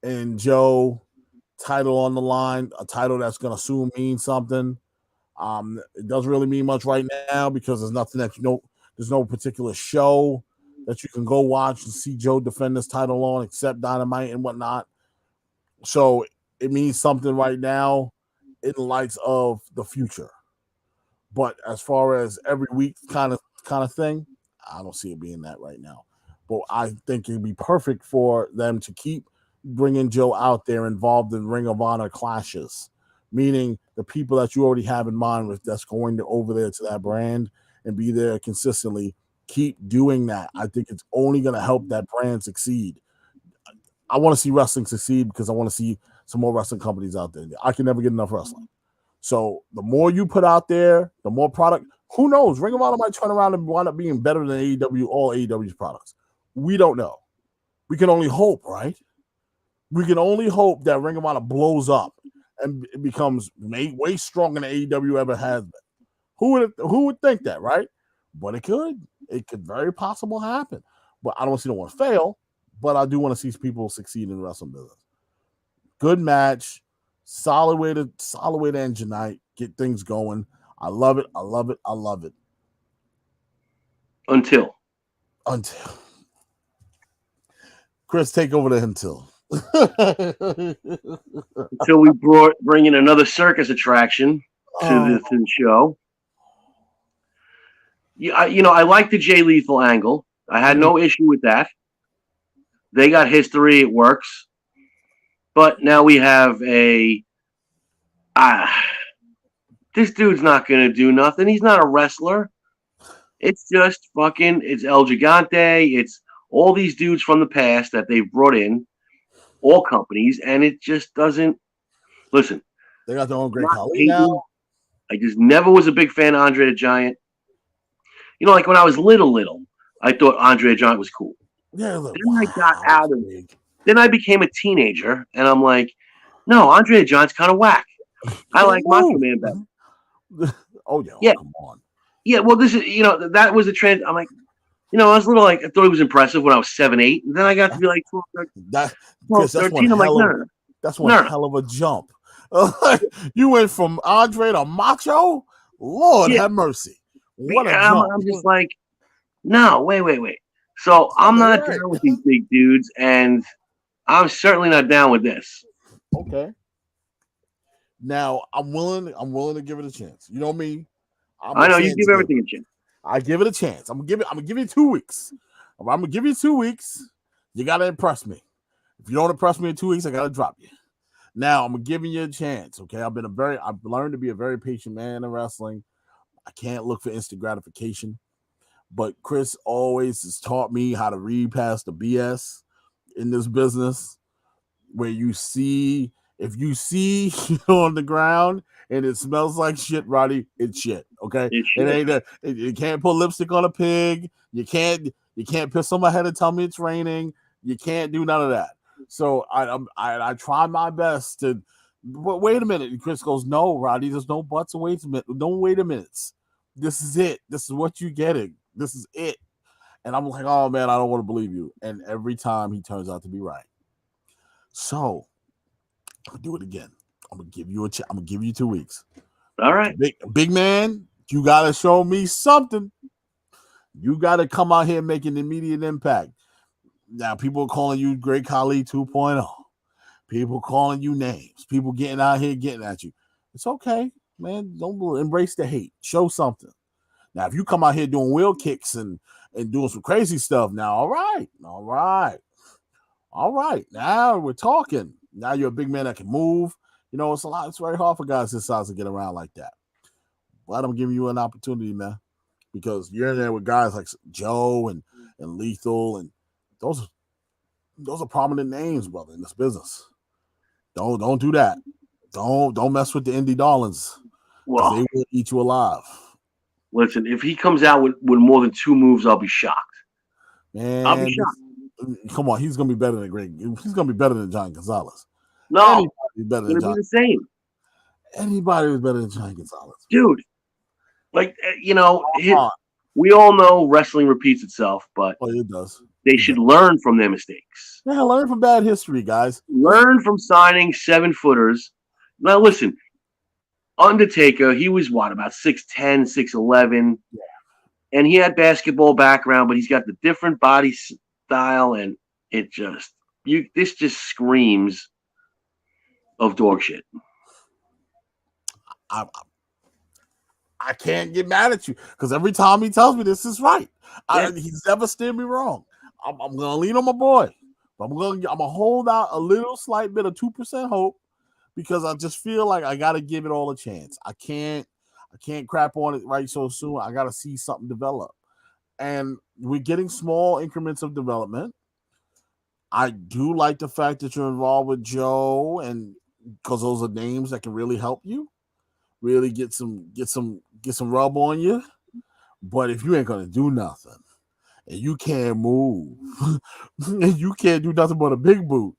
and Joe, title on the line, a title that's going to soon mean something. It doesn't really mean much right now because there's nothing that there's no particular show that you can go watch and see Joe defend this title on except Dynamite and whatnot. So it means something right now in the lights of the future. But as far as every week kind of thing, I don't see it being that right now. But I think it'd be perfect for them to keep bringing Joe out there involved in Ring of Honor clashes, meaning the people that you already have in mind with that's going to over there to that brand and be there consistently. Keep doing that. I think it's only going to help that brand succeed. I want to see wrestling succeed because I want to see some more wrestling companies out there. I can never get enough wrestling. So the more you put out there, the more product. Who knows? Ring of Honor might turn around and wind up being better than AEW, all AEW's products. We don't know. We can only hope, right? We can only hope that Ring of Honor blows up and it becomes way stronger than AEW ever has been. Who would think that, right? But it could. It could very possible happen. But I don't see no one fail. But I do want to see people succeed in the wrestling business. Good match, solid way to end your night, get things going. I love it. I love it. I love it. Until Chris, take over to until. Until we bring in another circus attraction to the show. Yeah, I like the Jay Lethal angle. I had no issue with that. They got history; it works. But now we have this dude's not going to do nothing. He's not a wrestler. It's just it's El Gigante. It's all these dudes from the past that they've brought in, all companies, and it just doesn't. Listen, they got their own great colleague now. I just never was a big fan of Andre the Giant. Like when I was little, I thought Andre the Giant was cool. Yeah, then I got out of it. Then I became a teenager, and I'm like, no, Andre the Giant's kind of whack. I like Macho Man better. Oh yeah, come on. Yeah, well, this is that was a trend. I'm like, I was little I thought it was impressive when I was 7, 8, and then I got to be like 12, 13. I'm like, no. That's one hell of a jump. You went from Andre to Macho. Lord have mercy. What a jump! I'm just like, no, wait. So I'm not down with these big dudes, and I'm certainly not down with this. Okay. Now I'm willing to give it a chance. You know me. I know you give everything a chance. I give it a chance. I'm gonna give you 2 weeks. I'm gonna give you 2 weeks. You gotta impress me. If you don't impress me in 2 weeks, I gotta drop you. Now I'm giving you a chance. Okay. I've learned to be a very patient man in wrestling. I can't look for instant gratification. But Chris always has taught me how to read past the BS in this business, where you see If you see shit on the ground and it smells like shit, Roddy, it's shit. Okay, It's it shit. ain't that. You can't put lipstick on a pig. You can't piss on my head and tell me it's raining. You can't do none of that. So I try my best to. But wait a minute. And Chris goes, no, Roddy. There's no buts or wait a minute. No wait a minutes. This is it. This is what you're getting. This is it. And I'm like, oh man, I don't want to believe you. And every time he turns out to be right. So I'm gonna do it again. I'm gonna give you I'm gonna give you 2 weeks. All right. Big man, you gotta show me something. You gotta come out here making an immediate impact. Now, people are calling you Great Khali 2.0. People calling you names. People getting out here getting at you. It's okay, man. Don't embrace the hate. Show something. Now, if you come out here doing wheel kicks and doing some crazy stuff, now, all right. Now we're talking. Now you're a big man that can move. You know, it's very hard for guys this size to get around like that. But I'm giving you an opportunity, man, because you're in there with guys like Joe and Lethal, and those are prominent names, brother, in this business. Don't do that. Don't mess with the indie darlings. Well, they will eat you alive. Listen, if he comes out with more than 2 moves, I'll be shocked. Man, I'll be shocked. Come on, he's gonna be better than Greg. He's gonna be better than John Gonzalez. No, better than John. Be the same. Anybody was better than John Gonzalez, dude. Like we all know wrestling repeats itself, but it does. They should learn from their mistakes. Yeah, learn from bad history, guys. Learn from signing 7-footers. Now, listen, Undertaker, he was about 6'10", 6'11", and he had basketball background, but he's got the different body style, and this just screams of dog shit. I can't get mad at you because every time he tells me this is right, he's never steered me wrong. I'm gonna lean on my boy. I'm gonna hold out a little slight bit of 2% hope because I just feel like I gotta give it all a chance. I can't crap on it right so soon. I gotta see something develop, and we're getting small increments of development. I do like the fact that you're involved with Joe, and because those are names that can really help you, really get some rub on you. But if you ain't gonna do nothing, and you can't move, and you can't do nothing but a big boot,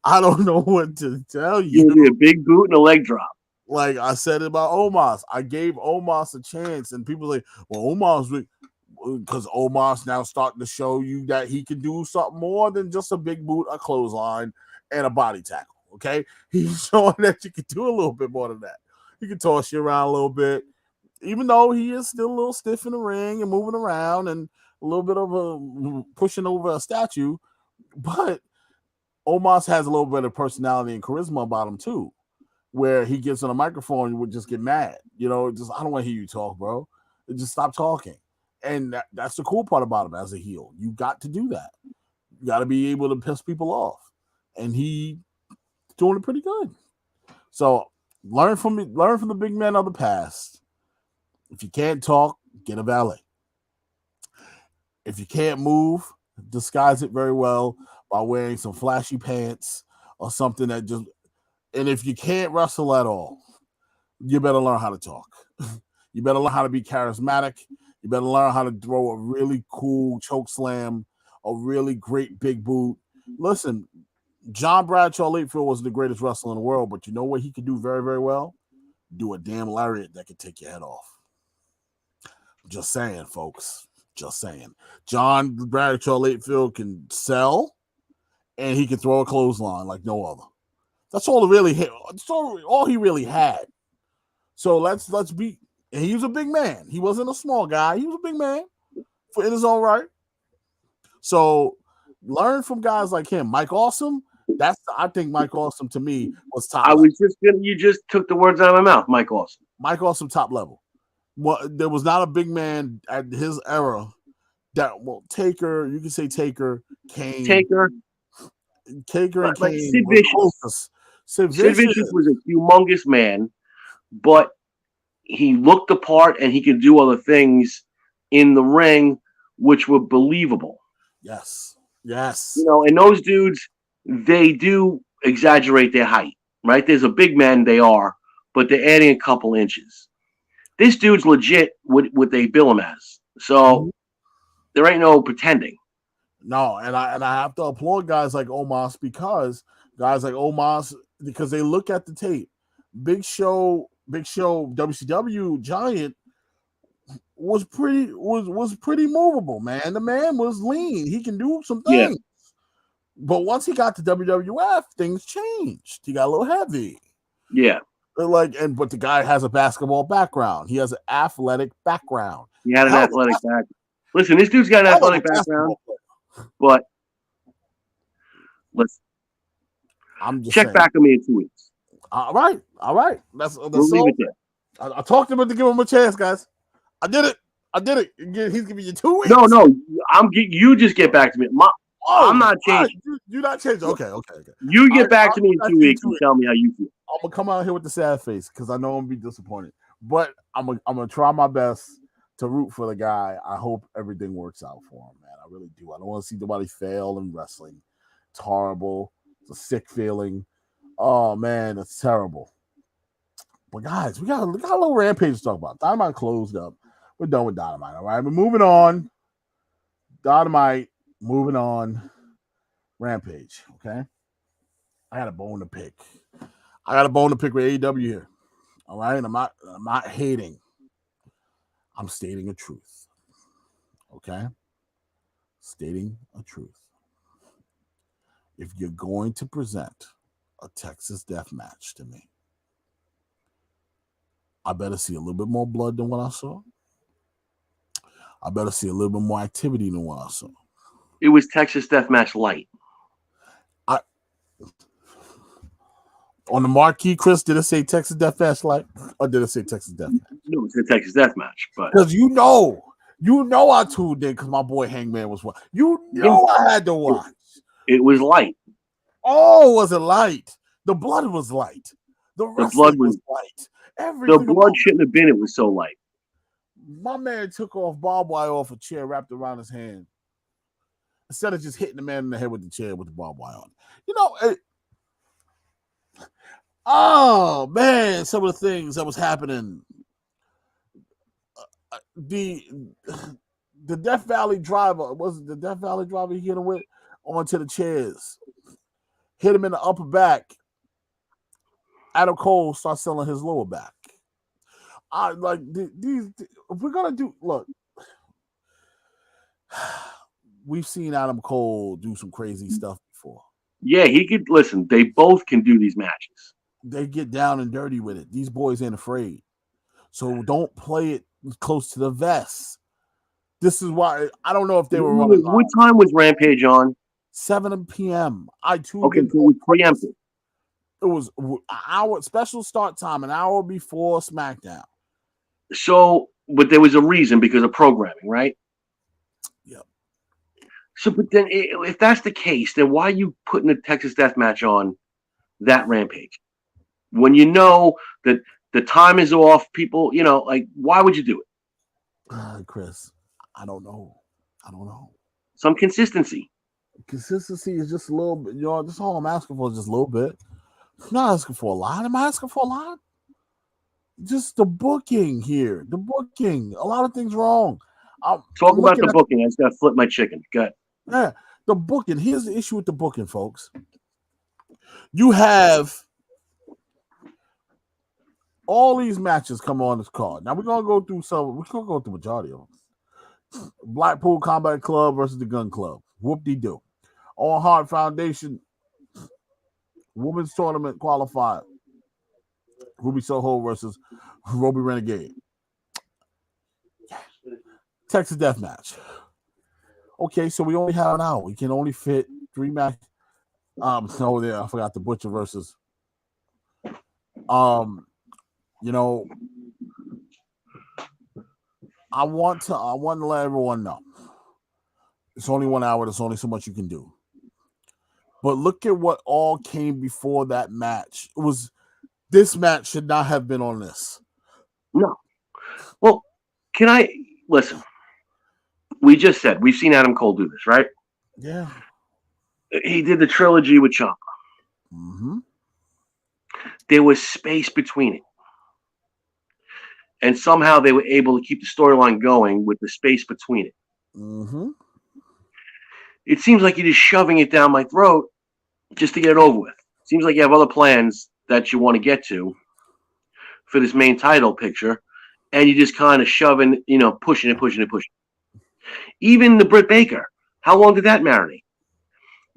I don't know what to tell you. You'll be a big boot and a leg drop. Like I said about Omos, I gave Omos a chance, and people say, "Well, Omos." Because Omos now starting to show you that he can do something more than just a big boot, a clothesline, and a body tackle. Okay, he's showing that you can do a little bit more than that. He can toss you around a little bit, even though he is still a little stiff in the ring and moving around and a little bit of a pushing over a statue. But Omos has a little bit of personality and charisma about him too, where he gets on a microphone and would just get mad. I don't want to hear you talk, bro. Just stop talking. And that's the cool part about him as a heel. You got to do that. You got to be able to piss people off. And he doing it pretty good. So learn from the big men of the past. If you can't talk, get a valet. If you can't move, disguise it very well by wearing some flashy pants or something that just. And if you can't wrestle at all, you better learn how to talk. You better learn how to be charismatic. You better learn how to throw a really cool choke slam, a really great big boot. Listen, John Bradshaw Layfield was the greatest wrestler in the world, but you know what he could do very, very well? Do a damn lariat that could take your head off. Just saying, folks. Just saying. John Bradshaw Layfield can sell, and he can throw a clothesline like no other. That's all all he really had. So let's be. And he was a big man. He wasn't a small guy. He was a big man in his own right. So learn from guys like him. Mike Awesome. I think Mike Awesome to me was top. You just took the words out of my mouth. Mike Awesome. Mike Awesome, top level. Well, there was not a big man at his era Taker. You can say Taker, Kane. Taker and Kane. Sid Vicious. Sid Vicious was a humongous man, but he looked the part and he could do other things in the ring, which were believable. Yes. And those dudes, they do exaggerate their height. right? There's a big man, they are, but they're adding a couple inches. This dude's legit what they bill him as. So there ain't no pretending. No, and I have to applaud guys like Omos because they look at the tape. Big Show, WCW Giant was pretty movable, man. The man was lean. He can do some things. Yeah. But once he got to WWF, things changed. He got a little heavy. Yeah. But the guy has a basketball background. He has an athletic background. He had an athletic background. Listen, this dude's got an athletic background. But listen, I'm just check saying. back on me in 2 weeks. All right. That's we'll leave it there. I talked to him to give him a chance, guys. I did it. He's giving you 2 weeks. No. You just get back to me. I'm not changing. Right. You're not changing. Okay. You get back to me in 2 weeks and tell me how you feel. I'm gonna come out here with the sad face because I know I'm gonna be disappointed. But I'm gonna try my best to root for the guy. I hope everything works out for him, man. I really do. I don't want to see nobody fail in wrestling. It's horrible. It's a sick feeling. Oh man, it's terrible. But guys, we got a little Rampage to talk about. Dynamite closed up. We're done with Dynamite. All right, we're moving on. Dynamite, moving on. Rampage. Okay. I got a bone to pick. with AEW here. All right, I'm not hating. I'm stating a truth. Okay? Stating a truth. If you're going to present a Texas death match to me, I better see a little bit more blood than what I saw. I better see a little bit more activity than what I saw. It was Texas Deathmatch Light. On the marquee, Chris, did it say Texas Deathmatch Light? Or did it say Texas Deathmatch? No, it's a Texas Deathmatch. Because you know I tuned in because my boy Hangman was watching. I had to watch. It was light. Oh, was it light? The blood was light. The blood was light. The blood shouldn't have been. It was so light. My man took off barbed wire off a chair wrapped around his hand instead of just hitting the man in the head with the chair with the barbed wire on. Oh man, some of the things that was happening. The Death Valley driver, was it the Death Valley driver he hit him with onto the chairs? Hit him in the upper back. Adam Cole starts selling his lower back. I like these. If we're gonna do, look, we've seen Adam Cole do some crazy stuff before. Yeah, he could listen. They both can do these matches. They get down and dirty with it. These boys ain't afraid. So don't play it close to the vest. This is why I don't know if they were running. What time was Rampage on? 7 p.m. I tuned okay, in. so it was preempted. It was an hour special start time, an hour before SmackDown. So, but there was a reason because of programming, right? Yep. So, but then if that's the case, then why are you putting a Texas Deathmatch on that Rampage? When you know that the time is off, people, why would you do it? Chris, I don't know. Some consistency. Consistency is just a little bit, that's all I'm asking for is just a little bit. I'm not asking for a lot. Am I asking for a lot? Just the booking here. The booking. A lot of things wrong. Talk about the booking. I just got to flip my chicken. Go ahead. Yeah, the booking. Here's the issue with the booking, folks. You have all these matches come on this card. Now we're gonna go through majority of them. Blackpool Combat Club versus the Gun Club. Whoop-de-doo. All Heart Foundation Women's Tournament qualifier. Ruby Soho versus Ruby Renegade. Texas Deathmatch. Okay, so we only have an hour. We can only fit 3 matches. I forgot the Butcher versus. I want to let everyone know. It's only 1 hour. There's only so much you can do. But look at what all came before that match. This match should not have been on this. No. Well, can I listen? We just said we've seen Adam Cole do this, right? Yeah. He did the trilogy with Ciampa. Mm-hmm. there was space between it. And somehow they were able to keep the storyline going with the space between it. Mm-hmm. It seems like you're just shoving it down my throat just to get it over with. Seems like you have other plans that you want to get to for this main title picture, and you're just kind of shoving, pushing it. Even the Britt Baker, how long did that marinate?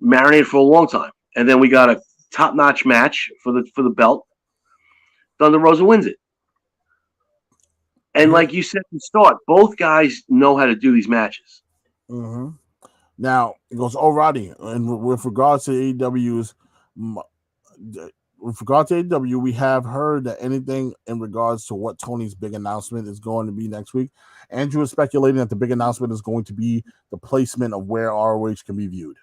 Marinated for a long time, and then we got a top-notch match for the belt. Thunder Rosa wins it. And like you said to start, both guys know how to do these matches. Mm-hmm. Now it goes alrighty, and with regards to AEW's, we have heard that anything in regards to what Tony's big announcement is going to be next week. Andrew is speculating that the big announcement is going to be the placement of where ROH can be viewed.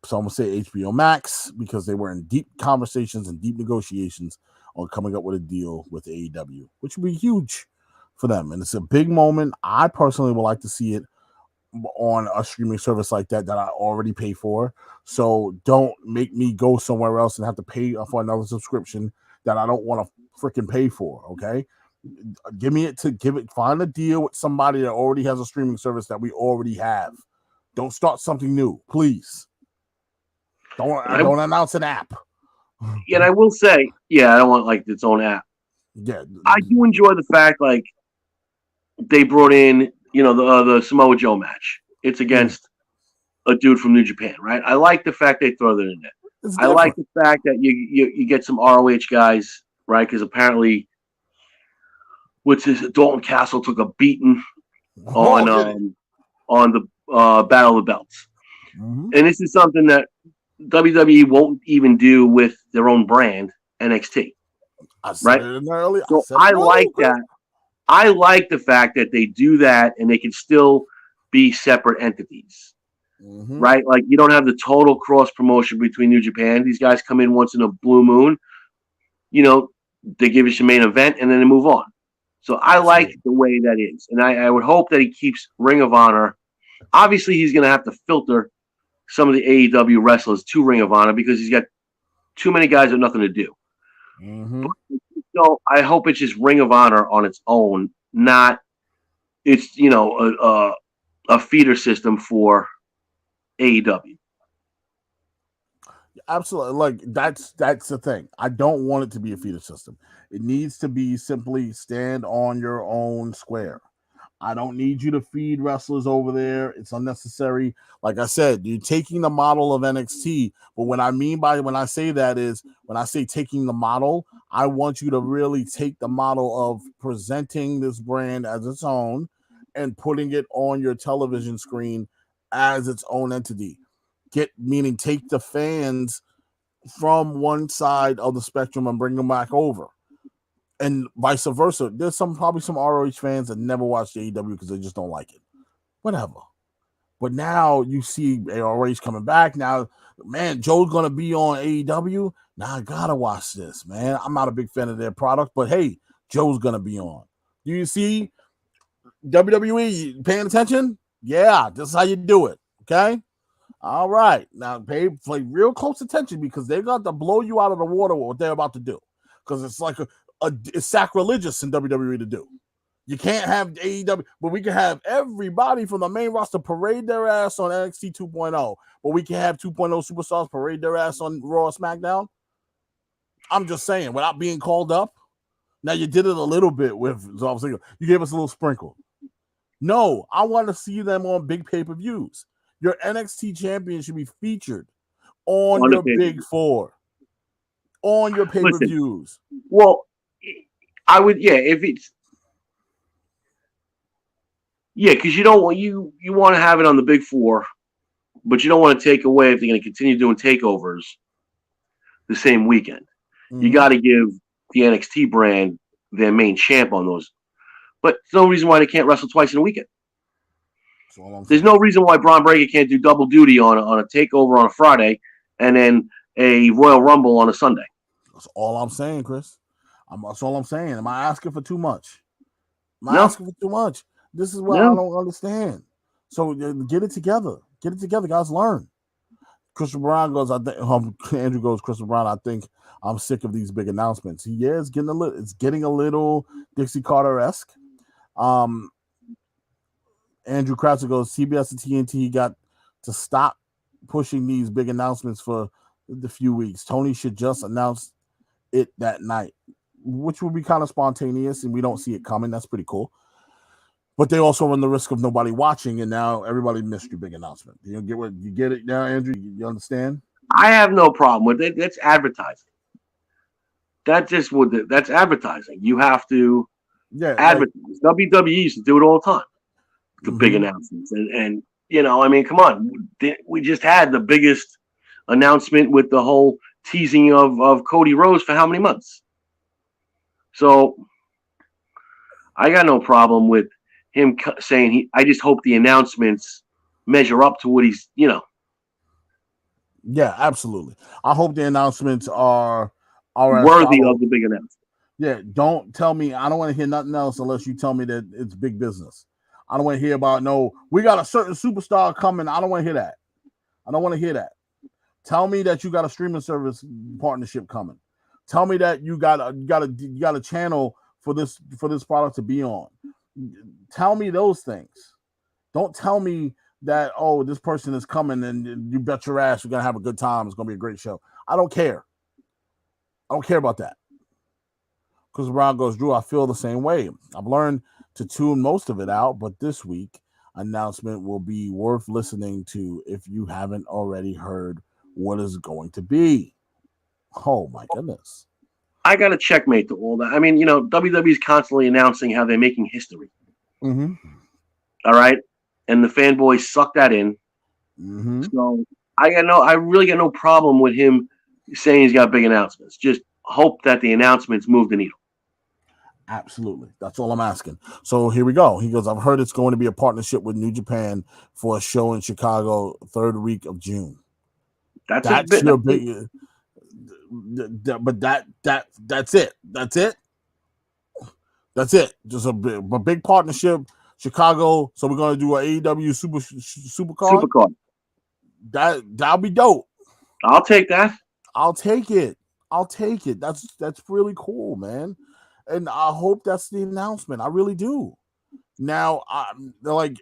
So I'm gonna say HBO Max because they were in deep conversations and deep negotiations on coming up with a deal with AEW, which would be huge for them, and it's a big moment. I personally would like to see it on a streaming service like that I already pay for. So don't make me go somewhere else and have to pay for another subscription that I don't want to freaking pay for. Okay, find a deal with somebody that already has a streaming service that we already have. Don't start something new, please. Don't announce an app. And I will say, I don't want like its own app. Yeah, I do enjoy the fact like they brought in, the Samoa Joe match. It's against a dude from New Japan, right? I like the fact they throw that in there. I like the fact that you get some ROH guys, right? Because apparently, Dalton Castle took a beating on the Battle of the Belts, and this is something that WWE won't even do with their own brand, NXT. Right? So I like that. I like the fact that they do that and they can still be separate entities, right? Like you don't have the total cross promotion between New Japan. These guys come in once in a blue moon, they give you some main event and then they move on. So I like the way that is. And I would hope that he keeps Ring of Honor. Obviously, he's going to have to filter some of the AEW wrestlers to Ring of Honor because he's got too many guys with nothing to do. So I hope it's just Ring of Honor on its own, not it's a feeder system for AEW. Absolutely, like that's the thing. I don't want it to be a feeder system. It needs to be simply stand on your own square. I don't need you to feed wrestlers over there. It's unnecessary. Like I said, you're taking the model of NXT. But what I mean by when I say that is when I say taking the model, I want you to really take the model of presenting this brand as its own and putting it on your television screen as its own entity. Meaning take the fans from one side of the spectrum and bring them back over. And vice versa. There's probably some ROH fans that never watched AEW because they just don't like it. Whatever. But now you see ROH coming back. Now, man, Joe's going to be on AEW. Now I got to watch this, man. I'm not a big fan of their product, but hey, Joe's going to be on. Do you see WWE paying attention? Yeah, this is how you do it. Okay? All right. Now pay real close attention because they're going to blow you out of the water with what they're about to do. Because it's like it's sacrilegious in WWE to do. You can't have AEW, but we can have everybody from the main roster parade their ass on NXT 2.0, but we can have 2.0 superstars parade their ass on Raw or SmackDown. I'm just saying, without being called up. Now you did it a little bit with you gave us a little sprinkle. No, I want to see them on big pay-per-views. Your NXT champion should be featured on your big four, on your pay-per-views. Well, I would, if it's, because you don't want you want to have it on the big four, but you don't want to take away if they're going to continue doing takeovers the same weekend. You got to give the NXT brand their main champ on those. But there's no reason why they can't wrestle twice in a weekend. There's no reason why Braun Breaker can't do double duty on a takeover on a Friday and then a Royal Rumble on a Sunday. That's all I'm saying, Chris. That's all I'm saying. Am I asking for too much? Asking for too much? This is what I don't understand. So get it together. Get it together, guys. Learn. Christian Brown goes, I think Andrew goes, Christian Brown, I think I'm sick of these big announcements. Yeah, it's getting a little Dixie Carter-esque. Andrew Croucher goes, CBS and TNT got to stop pushing these big announcements for the few weeks. Tony should just announce it that night, which would be kind of spontaneous, and we don't see it coming. That's pretty cool. But they also run the risk of nobody watching, and now everybody missed your big announcement. You get it now, Andrew? You understand? I have no problem with it. That's advertising. That's advertising. You have to advertise. Like, WWE used to do it all the time. The big announcements. And I mean, come on. We just had the biggest announcement with the whole teasing of Cody Rhodes for how many months? So I got no problem with him saying I just hope the announcements measure up to what he's. Yeah, absolutely. I hope the announcements are worthy of the big announcement. Yeah, don't tell me. I don't want to hear nothing else unless you tell me that it's big business. I don't want to hear about, no, we got a certain superstar coming. I don't want to hear that. I don't want to hear that. Tell me that you got a streaming service partnership coming. Tell me that you got a channel for this product to be on. Tell me those things. Don't tell me that, oh, this person is coming and you bet your ass we're gonna have a good time. It's gonna be a great show. I don't care. I don't care about that. Because Brown goes, Drew, I feel the same way. I've learned to tune most of it out, but this week announcement will be worth listening to if you haven't already heard what is going to be. Oh my goodness. I got a checkmate to all that. I mean, WWE is constantly announcing how they're making history. Mm-hmm. All right. And the fanboys suck that in. Mm-hmm. So I really got no problem with him saying he's got big announcements. Just hope that the announcements move the needle. Absolutely. That's all I'm asking. So here we go. He goes, I've heard it's going to be a partnership with New Japan for a show in Chicago, third week of June. That's your big. But that's it. That's it. That's it. Just a big partnership, Chicago. So we're gonna do an AEW super card. That'll be dope. I'll take that. I'll take it. That's really cool, man. And I hope that's the announcement. I really do. Now, like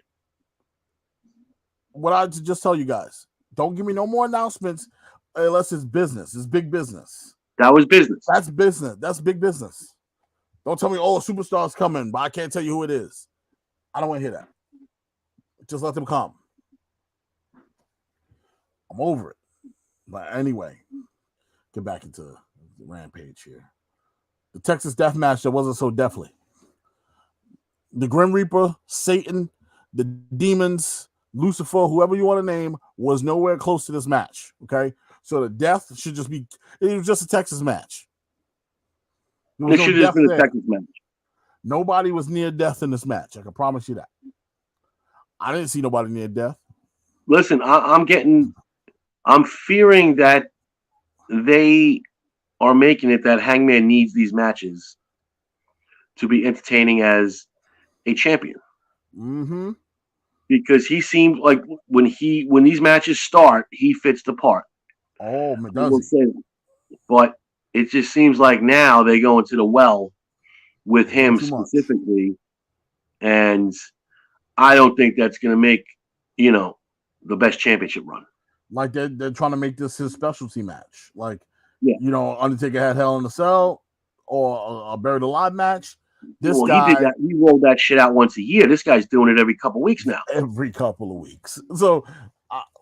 what I just tell you guys, don't give me no more announcements unless it's business. It's big business. That was business. That's business. That's big business. Don't tell me, oh, a superstar's coming, but I can't tell you who it is. I don't want to hear that. Just let them come. I'm over it. But anyway, get back into the rampage here. The Texas Death Match that wasn't so deathly. The Grim Reaper, Satan, the Demons, Lucifer, whoever you want to name, was nowhere close to this match. Okay? So the death should just be, it was just a Texas match. It should have been a Texas match. Nobody was near death in this match. I can promise you that. I didn't see nobody near death. Listen, I'm fearing that they are making it that Hangman needs these matches to be entertaining as a champion. Mm-hmm. Because he seems like when these matches start, he fits the part. Oh, man, does he? But it just seems like now they go into the well with him specifically, and I don't think that's going to make the best championship run. Like they're trying to make this his specialty match. Like, Undertaker had Hell in a Cell or a Buried Alive match. This guy, he rolled that shit out once a year. This guy's doing it every couple of weeks now. Every couple of weeks. So,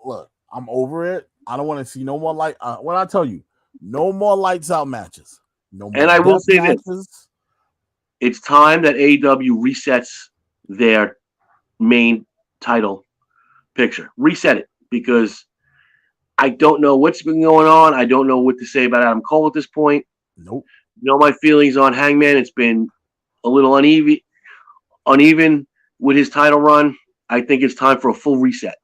look, I'm over it. I don't want to see no more when I tell you, no more lights out matches. No more. And I will say this: it's time that AEW resets their main title picture. Reset it, because I don't know what's been going on. I don't know what to say about Adam Cole at this point. Nope. My feelings on Hangman. It's been a little uneven with his title run. I think it's time for a full reset.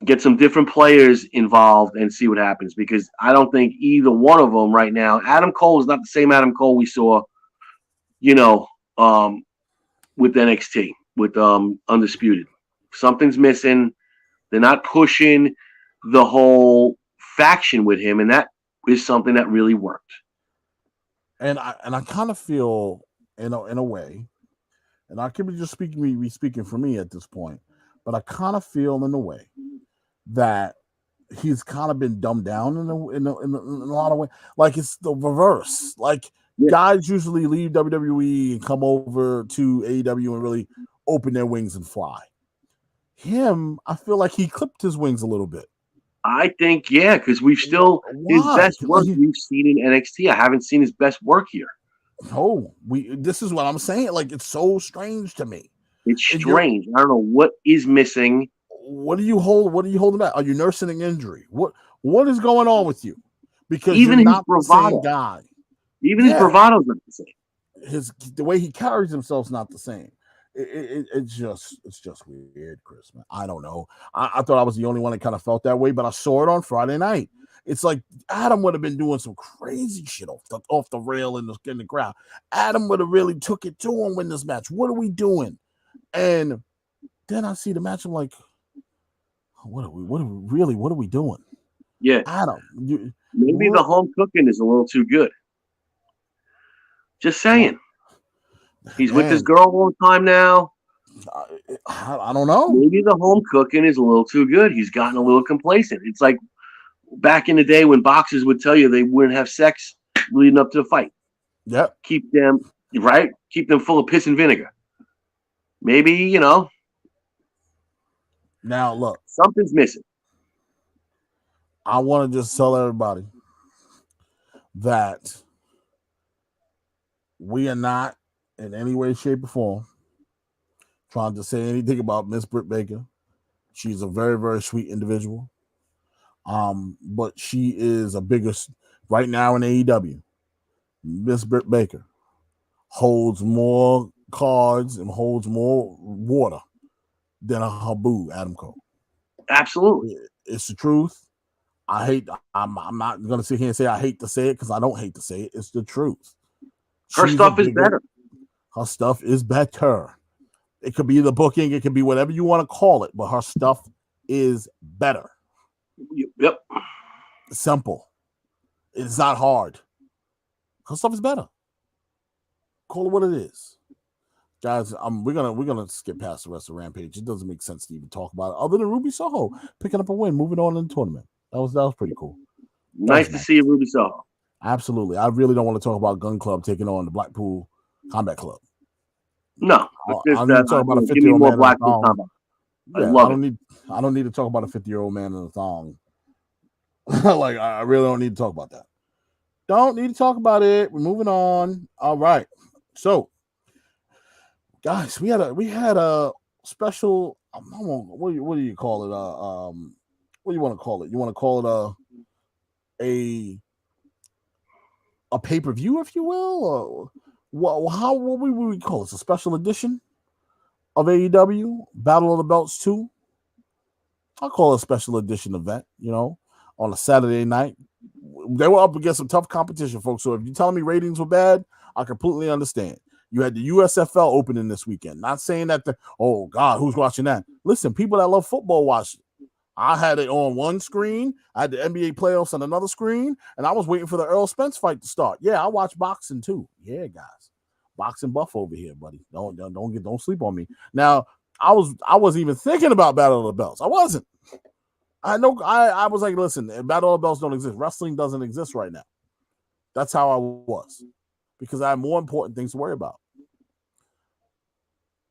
Get some different players involved and see what happens, because I don't think either one of them right now. Adam Cole is not the same Adam Cole we saw, with NXT, with Undisputed. Something's missing. They're not pushing the whole faction with him, and that is something that really worked. And I kind of feel in a way, and I could be just speaking for me at this point, but I kind of feel in a way that he's kind of been dumbed down in a lot of ways. Like it's the reverse. Like guys usually leave WWE and come over to AEW and really open their wings and fly. Him, I feel like he clipped his wings a little bit. I think, because we've still his best work we've seen in NXT. I haven't seen his best work here. Oh, this is what I'm saying. Like, it's so strange to me. It's strange. I don't know what is missing. What are you holding back? Are you nursing an injury? What is going on with you? Because even you're not the same guy. Even his bravado's not the same. The way he carries himself is not the same. It's just weird, Chris, man. I don't know. I thought I was the only one that kind of felt that way, but I saw it on Friday night. It's like Adam would have been doing some crazy shit off the rail in the crowd. Adam would have really took it to him in this match. What are we doing? And then I see the match. I'm like, what are we doing? Yeah, Adam, maybe the home cooking is a little too good. Just saying. He's with his girl all the time now. I don't know. Maybe the home cooking is a little too good. He's gotten a little complacent. It's like back in the day when boxers would tell you they wouldn't have sex leading up to the fight. Yep. Keep them full of piss and vinegar. Maybe, Now, look. Something's missing. I want to just tell everybody that we are not in any way, shape, or form trying to say anything about Miss Britt Baker. She's a very, very sweet individual. But she is a bigger right now in AEW. Miss Britt Baker holds more cards and holds more water than her boo, Adam Cole. Absolutely. It's the truth. I'm not gonna sit here and say I hate to say it because I don't hate to say it. It's the truth. Her stuff is better. Her stuff is better. It could be the booking, it could be whatever you want to call it, but her stuff is better. Yep. Simple. It's not hard. Her stuff is better. Call it what it is. Guys, we're gonna skip past the rest of Rampage. It doesn't make sense to even talk about it, other than Ruby Soho picking up a win, moving on in the tournament. That was pretty cool. Nice to see Ruby Soho. Absolutely. I really don't want to talk about Gun Club taking on the Blackpool Combat Club. No, I need to talk about a 50-year-old man in a thong. Yeah, I don't need to talk about a 50-year-old man in a thong. Like, I really don't need to talk about that. Don't need to talk about it. We're moving on. All right. So, guys, we had a special. What do you call it? What do you want to call it? You want to call it a pay-per-view, if you will, or what would we call it? A special edition of AEW Battle of the Belts 2. I'll call it a special edition event, on a Saturday night. They were up against some tough competition, folks. So if you're telling me ratings were bad, I completely understand. You had the USFL opening this weekend. Not saying that oh God, who's watching that? Listen, people that love football watch it. I had it on one screen. I had the NBA playoffs on another screen, and I was waiting for the Earl Spence fight to start. Yeah, I watch boxing too. Yeah, guys, boxing buff over here, buddy. Don't sleep on me. Now, I wasn't even thinking about Battle of the Belts. I wasn't. I was like, listen, Battle of the Belts don't exist. Wrestling doesn't exist right now. That's how I was, because I have more important things to worry about.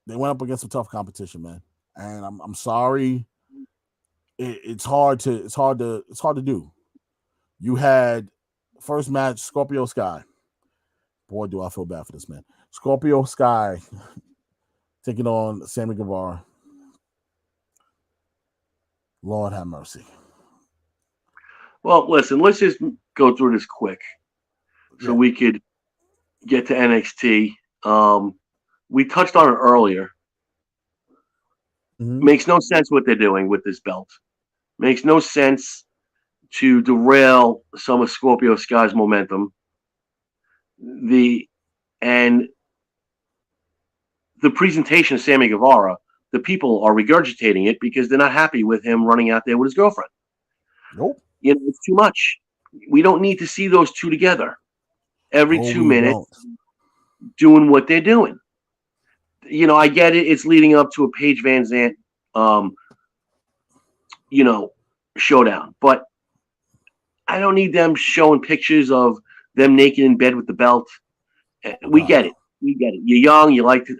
They went up against some tough competition, man, and I'm sorry. It's hard to do. You had first match Scorpio Sky. Boy, do I feel bad for this man. Scorpio Sky taking on Sammy Guevara. Lord have mercy. Well, listen, let's just go through this quick so we could get to NXT. We touched on it earlier. Mm-hmm. Makes no sense what they're doing with this belt. Makes no sense to derail some of Scorpio Sky's momentum. The presentation of Sammy Guevara the people are regurgitating it because they're not happy with him running out there with his girlfriend. Nope. It's too much. We don't need to see those two together every No, 2 minutes doing what they're doing. I get it. It's leading up to a Paige Van Zandt, showdown. But I don't need them showing pictures of them naked in bed with the belt. We get it. We get it. You're young. You like to.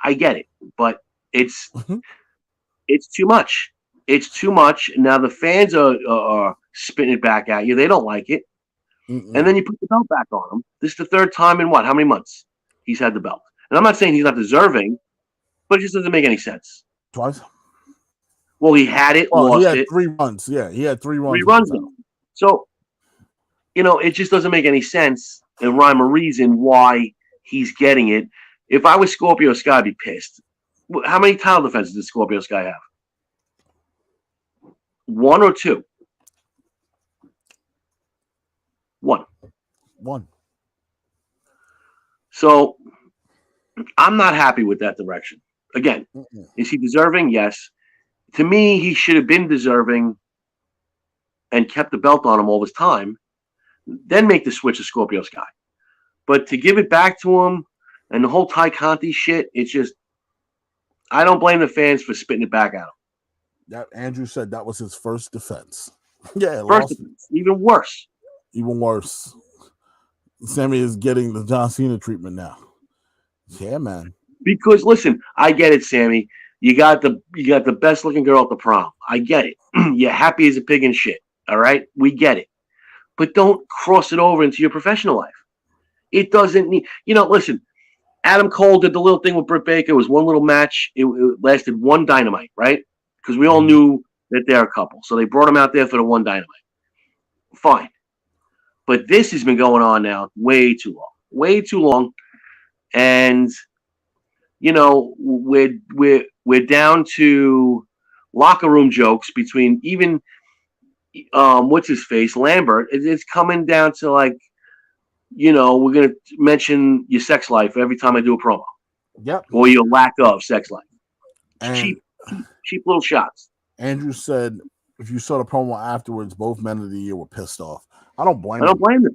I get it. But it's too much. It's too much. Now the fans are spitting it back at you. They don't like it. And then you put the belt back on him. This is the third time in how many months he's had the belt. And I'm not saying he's not deserving, but it just doesn't make any sense. Twice? Well, he had it, lost he had it. 3 runs. Yeah, he had 3 runs. 3 runs though. So, it just doesn't make any sense and rhyme or reason why he's getting it. If I was Scorpio Sky, I'd be pissed. How many title defenses does Scorpio Sky have? 1 or 2? 1. So I'm not happy with that direction. Again, is he deserving? Yes. To me, he should have been deserving and kept the belt on him all this time, then make the switch to Scorpio Sky. But to give it back to him and the whole Ty Conti shit, it's just, I don't blame the fans for spitting it back at him. That Andrew said that was his first defense. Yeah, first defense. Even worse. Sammy is getting the John Cena treatment now. Yeah, man. Because listen, I get it, Sammy. You got the best looking girl at the prom. I get it. You're happy as a pig in shit. All right, we get it. But don't cross it over into your professional life. It doesn't need. Listen. Adam Cole did the little thing with Britt Baker. It was one little match. It lasted one Dynamite, right? Because we all knew that they're a couple, so they brought him out there for the one Dynamite. Fine. But this has been going on now way too long, and we're down to locker room jokes between even what's his face Lambert. It's coming down to like, we're gonna mention your sex life every time I do a promo. Yep. Or your lack of sex life. And cheap little shots. Andrew said, if you saw the promo afterwards, both men of the year were pissed off. I don't blame them.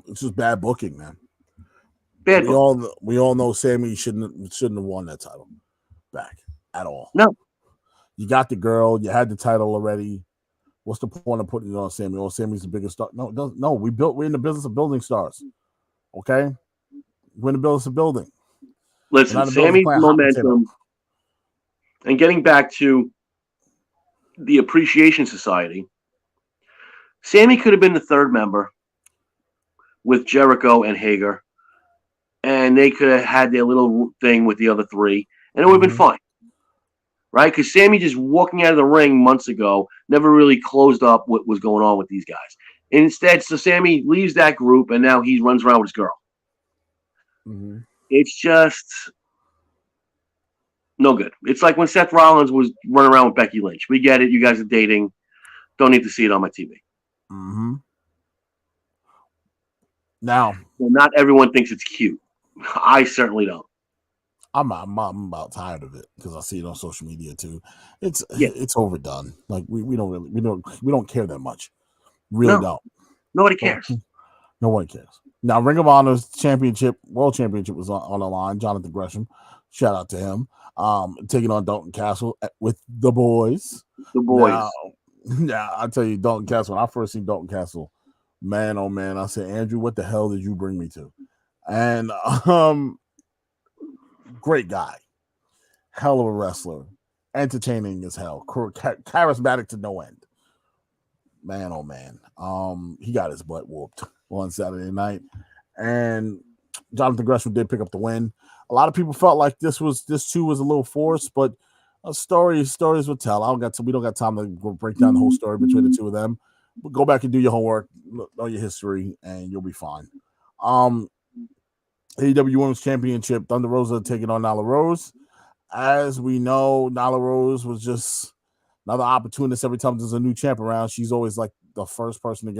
It's just bad booking, man. We all know Sammy shouldn't have won that title back at all. No. You got the girl. You had the title already. What's the point of putting it on Sammy? Oh, Sammy's the biggest star. No, it doesn't. No, we're in the business of building stars. Okay, we're in the business of building. Listen, Sammy's momentum, and getting back to the Appreciation Society, Sammy could have been the third member with Jericho and Hager, and they could have had their little thing with the other 3, and it would have been fine. Right? Because Sammy just walking out of the ring months ago never really closed up what was going on with these guys. And instead, so Sammy leaves that group, and now he runs around with his girl. It's just no good. It's like when Seth Rollins was running around with Becky Lynch. We get it. You guys are dating. Don't need to see it on my TV. Now, not everyone thinks it's cute. I certainly don't. I'm about tired of it because I see it on social media too. It's overdone. Like we don't care that much. Really don't. Nobody cares. Nobody cares. Now Ring of Honor's world championship was on the line. Jonathan Gresham, shout out to him. Taking on Dalton Castle with the boys. Now, I tell you, Dalton Castle. When I first seen Dalton Castle, man, oh man, I said, Andrew, what the hell did you bring me to? And great guy, hell of a wrestler, entertaining as hell, charismatic to no end. Man, oh man, he got his butt whooped on Saturday night, and Jonathan Gresham did pick up the win. A lot of people felt like this too was a little forced, but stories will tell. We don't got time to go break down the whole story between the two of them. But go back and do your homework, know your history, and you'll be fine. AEW Women's Championship, Thunder Rosa taking on Nyla Rose. As we know, Nyla Rose was just another opportunist. Every time there's a new champ around, she's always like the first person to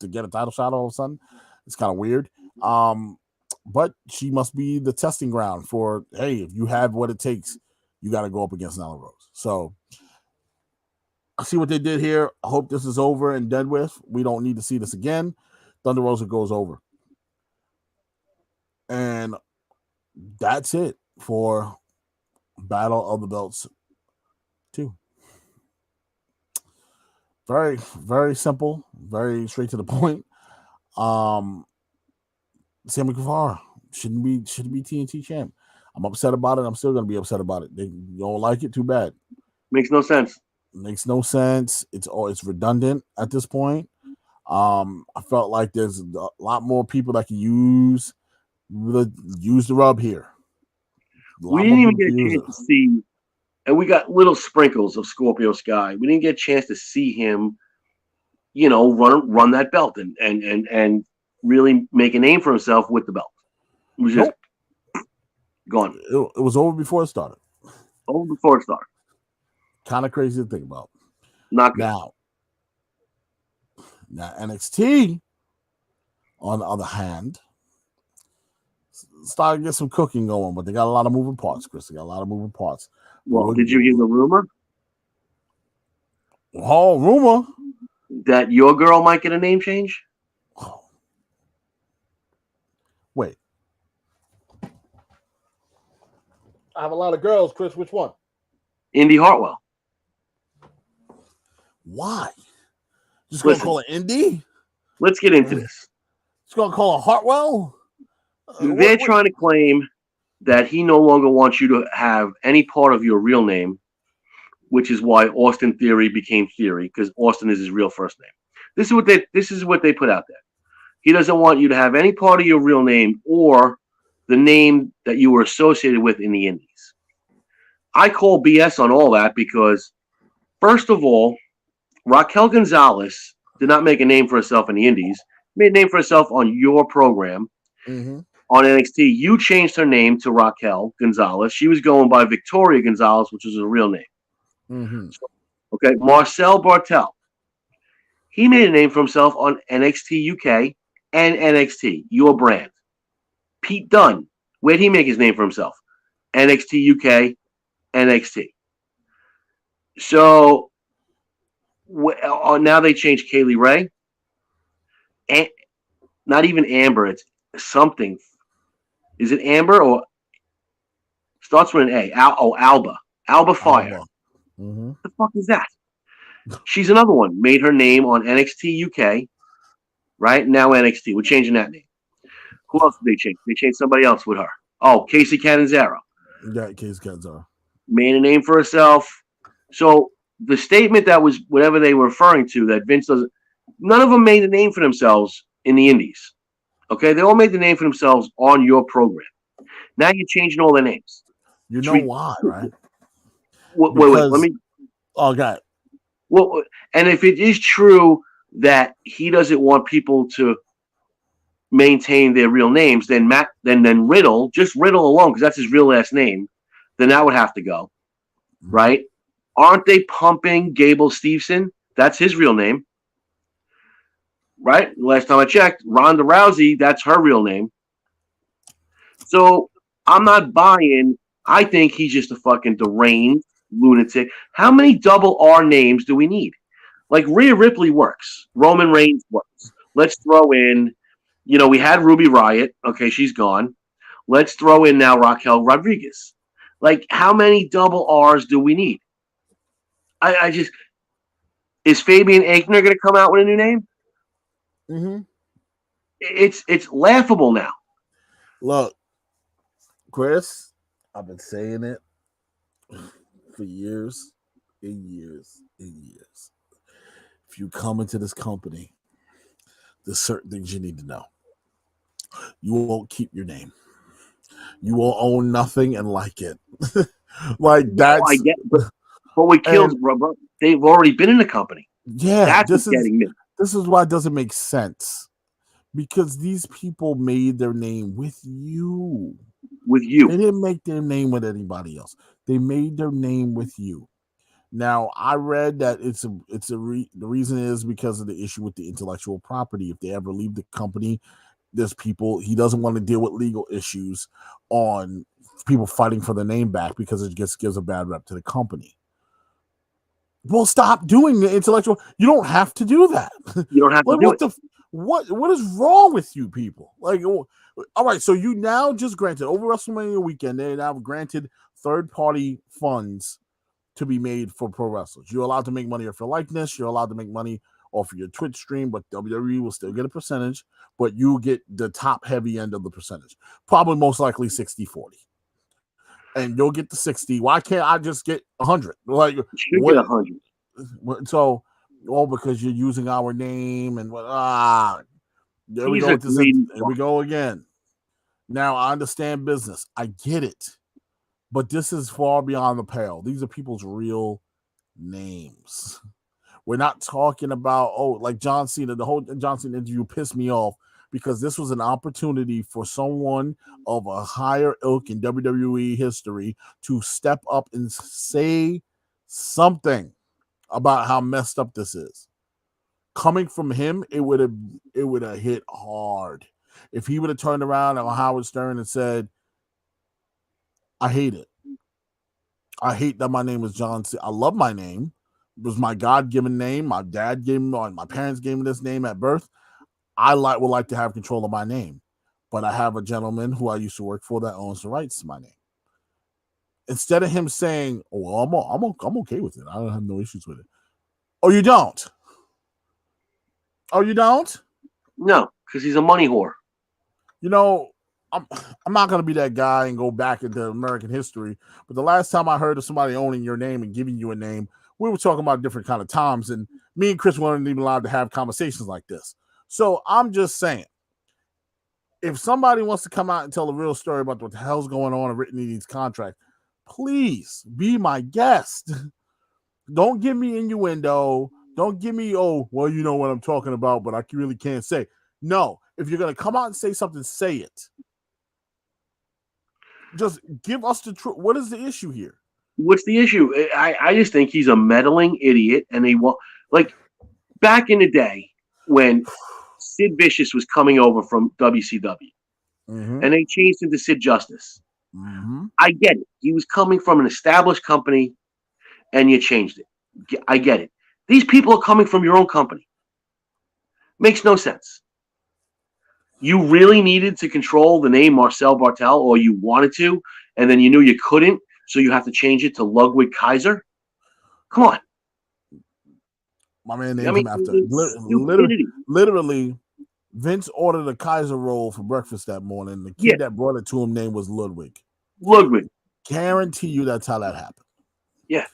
get a title shot all of a sudden. It's kind of weird. but she must be the testing ground for, hey, if you have what it takes, you got to go up against Nyla Rose. So I see what they did here. I hope this is over and done with. We don't need to see this again. Thunder Rosa goes over. And that's it for Battle of the Belts 2. Very, very simple, very straight to the point. Sammy Guevara shouldn't be TNT champ. I'm upset about it. I'm still gonna be upset about it. They don't like it, too bad. Makes no sense. Makes no sense. It's redundant at this point. I felt like there's a lot more people that can use the rub here. We didn't even get a chance to see, and we got little sprinkles of Scorpio Sky. We didn't get a chance to see him, run that belt and really make a name for himself with the belt. It was just gone. It was over before it started. Over before it started. Kind of crazy to think about. Not good. Now NXT, on the other hand, started to get some cooking going, but they got a lot of moving parts, Chris. They got a lot of moving parts. Well, did you hear the rumor? Oh, rumor that your girl might get a name change? Oh. Wait. I have a lot of girls, Chris. Which one? Indy Hartwell. Why? Just gonna call it Indy? Let's get into this. Just gonna call it Hartwell? They're trying to claim that he no longer wants you to have any part of your real name, which is why Austin Theory became Theory, because Austin is his real first name. This is what they put out there. He doesn't want you to have any part of your real name or the name that you were associated with in the Indies. I call BS on all that because, first of all, Raquel Gonzalez did not make a name for herself in the Indies. Made a name for herself on your program. Mm-hmm. On NXT, you changed her name to Raquel Gonzalez. She was going by Victoria Gonzalez, which was her real name. Mm-hmm. Okay, Marcel Bartel. He made a name for himself on NXT UK and NXT, your brand. Pete Dunne, where'd he make his name for himself? NXT UK, NXT. So now they changed Kaylee Ray. And not even Amber, it's something. Is it Amber or starts with an A? Alba. Alba Fire. Mm-hmm. What the fuck is that? She's another one. Made her name on NXT UK, right? Now NXT. We're changing that name. Who else did they change? They changed somebody else with her. Oh, Casey Catanzaro. Yeah, Casey Catanzaro. Made a name for herself. So the statement that was whatever they were referring to, that Vince doesn't, none of them made a name for themselves in the Indies. Okay? They all made the name for themselves on your program. Now you're changing all their names. You know why, right? Wait, let me. Oh, God. Well, and if it is true that he doesn't want people to maintain their real names, then Riddle, just Riddle alone, because that's his real last name, then that would have to go, right? Aren't they pumping Gable Steveson? That's his real name, right? Last time I checked, Ronda Rousey, that's her real name. So I'm not buying. I think he's just a fucking deranged lunatic. How many double R names do we need? Like Rhea Ripley works. Roman Reigns works. Let's throw in, we had Ruby Riott. Okay, she's gone. Let's throw in now Raquel Rodriguez. Like, how many double R's do we need? I just, is Fabian Aichner going to come out with a new name? Mm-hmm. It's laughable now. Look, Chris, I've been saying it for years and years and years. If you come into this company, there's certain things you need to know. You won't keep your name. You will own nothing and like it. Like that's. I get, but what kills, bro, they've already been in the company. Yeah, this is why it doesn't make sense, because these people made their name with you. With you, they didn't make their name with anybody else. They made their name with you. Now, I read that the reason is because of the issue with the intellectual property. If they ever leave the company, There's people he doesn't want to deal with legal issues on people fighting for the name back because it just gives a bad rep to the company. Well, stop doing the intellectual. You don't have to do that. You don't have to do it. What is wrong with you people? Like, all right, so you now just granted over WrestleMania weekend, they now granted third-party funds to be made for pro wrestlers. You're allowed to make money off your likeness. You're allowed to make money off of your Twitch stream, but WWE will still get a percentage, but you get the top heavy end of the percentage. Probably most likely 60-40. And you'll get the 60. Why can't I just get 100? Like, you should get 100. So, all because you're using our name and there we go. Here we go again. Now I understand business. I get it. But this is far beyond the pale. These are people's real names. We're not talking about, like John Cena. The whole John Cena interview pissed me off because this was an opportunity for someone of a higher ilk in WWE history to step up and say something about how messed up this is. Coming from him, it would have hit hard. If he would have turned around on Howard Stern and said, I hate it. I hate that my name is John Cena. I love my name. It was my God-given name. My dad gave me, my parents gave me this name at birth. I would like to have control of my name. But I have a gentleman who I used to work for that owns the rights to my name. Instead of him saying, I'm okay with it. I don't have no issues with it. Oh, you don't? Oh, you don't? No, because he's a money whore. You know, I'm not going to be that guy and go back into American history. But the last time I heard of somebody owning your name and giving you a name, we were talking about different kind of times. And me and Chris weren't even allowed to have conversations like this. So I'm just saying, if somebody wants to come out and tell a real story about what the hell's going on and written in these contracts, please be my guest. Don't give me innuendo. Don't give me, you know what I'm talking about, but I really can't say. No, if you're going to come out and say something, say it. Just give us the truth. What is the issue here? What's the issue? I just think he's a meddling idiot, and like back in the day when Sid Vicious was coming over from WCW, and they changed him to Sid Justice. I get it. He was coming from an established company, and you changed it. I get it. These people are coming from your own company. Makes no sense. You really needed to control the name Marcel Bartel, or you wanted to, and then you knew you couldn't, so you have to change it to Ludwig Kaiser? Come on. My man named him after. Literally, Vince ordered a Kaiser roll for breakfast that morning. The kid that brought it to him name was Ludwig. Guarantee you that's how that happened. Yeah.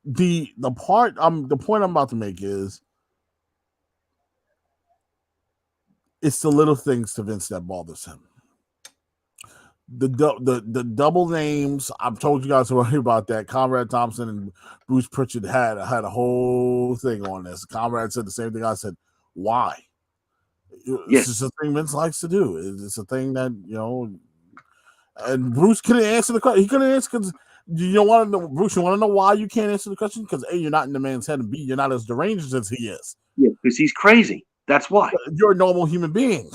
The point I'm about to make is it's the little things to Vince that bothers him. The double names. I've told you guys already about that. Conrad Thompson and Bruce Pritchard had a whole thing on this. Conrad said the same thing I said. Why? It's just a thing Vince likes to do. It's a thing that, and Bruce couldn't answer the question. He couldn't answer because you don't want to know, Bruce, you want to know why you can't answer the question? Because A, you're not in the man's head, and B, you're not as deranged as he is. Yeah, because he's crazy. That's why. You're a normal human being.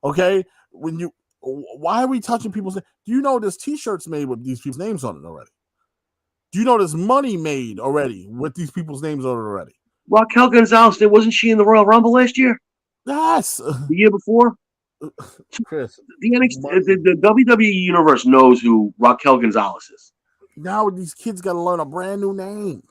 Okay? Why are we touching people's names? Do you know there's t-shirts made with these people's names on it already? Do you know there's money made already with these people's names on it already? Raquel Gonzalez, wasn't she in the Royal Rumble last year? Yes. The year before? Chris. The NXT, the WWE universe knows who Raquel Gonzalez is. Now these kids got to learn a brand new name.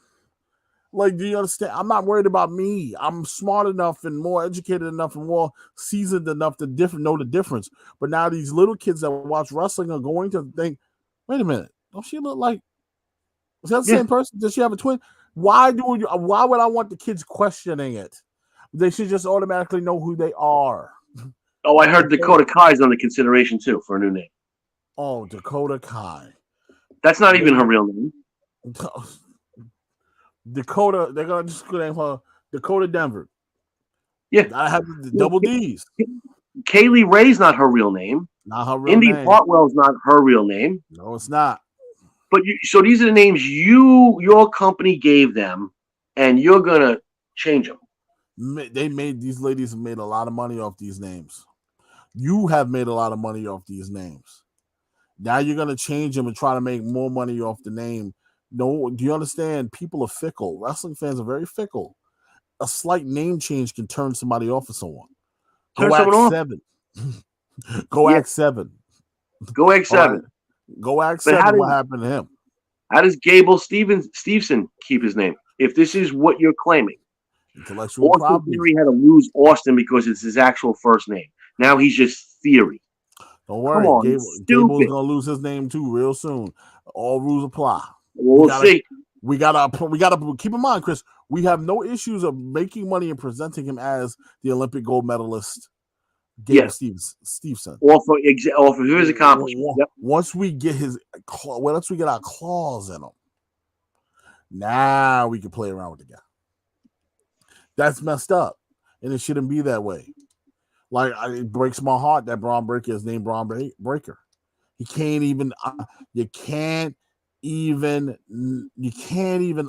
Like, do you understand? I'm not worried about me. I'm smart enough and more educated enough and more seasoned enough to know the difference. But now these little kids that watch wrestling are going to think, wait a minute, don't she look like, is that the same person? Does she have a twin? Why would I want the kids questioning it? They should just automatically know who they are. Oh, I heard Dakota Kai's under consideration too for a new name. Oh, Dakota Kai. That's not even her real name. Dakota, they're gonna just name her Dakota Denver. Yeah, I have the double D's. Kaylee Ray's not her real name. Not her real Indy name. Hartwell's not her real name. No, it's not. But so these are the names your company gave them, and you're gonna change them. These ladies have made a lot of money off these names. You have made a lot of money off these names. Now you're going to change them and try to make more money off the name. No, do you understand? People are fickle. Wrestling fans are very fickle. A slight name change can turn somebody off of someone. Turn Go someone Act off. 7. Go Yeah. Act 7. Go Act 7. Right. Go Act But 7. What happened to him? How does Gable Steveson keep his name? If this is what you're claiming. Intellectual Austin property. Theory had to lose Austin because it's his actual first name. Now he's just Theory. Don't worry. Come on, Gable's going to lose his name too real soon. All rules apply. Well, we'll see. We gotta keep in mind, Chris. We have no issues of making money and presenting him as the Olympic gold medalist, Gable Steveson. Off of his accomplishment. Yep. Once we get our claws in him, now we can play around with the guy. That's messed up, and it shouldn't be that way. Like, it breaks my heart that Braun Breaker is named Braun Breaker. He can't even. You can't even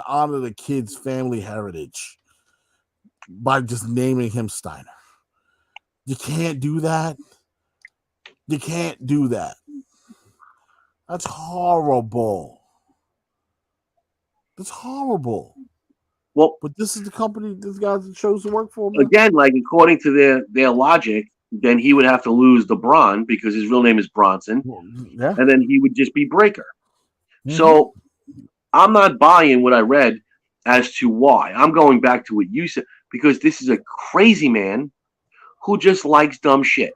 honor the kid's family heritage by just naming him Steiner. You can't do that. You can't do that. That's horrible. That's horrible. Well, but this is the company this guy chose to work for. Man. Again, like according to their logic, then he would have to lose the Braun because his real name is Bronson, and then he would just be Breaker. Mm-hmm. So I'm not buying what I read as to why. I'm going back to what you said because this is a crazy man who just likes dumb shit,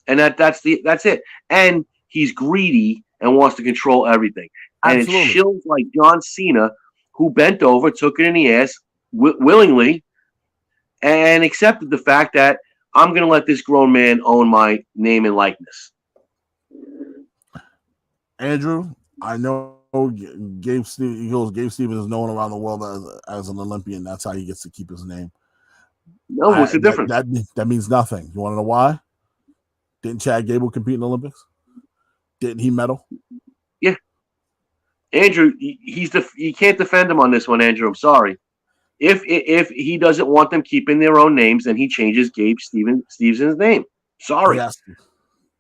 and that's it. And he's greedy and wants to control everything. And Absolutely. It's shills like John Cena who bent over, took it in the ass willingly, and accepted the fact that I'm going to let this grown man own my name and likeness. Andrew, I know Gabe Stevens is known around the world as an Olympian. That's how he gets to keep his name. No, what's the difference? That means nothing. You want to know why? Didn't Chad Gable compete in the Olympics? Didn't he medal? Yeah. Andrew, you can't defend him on this one, Andrew. I'm sorry. If he doesn't want them keeping their own names, then he changes Gabe Stevenson's name. Sorry. Yes.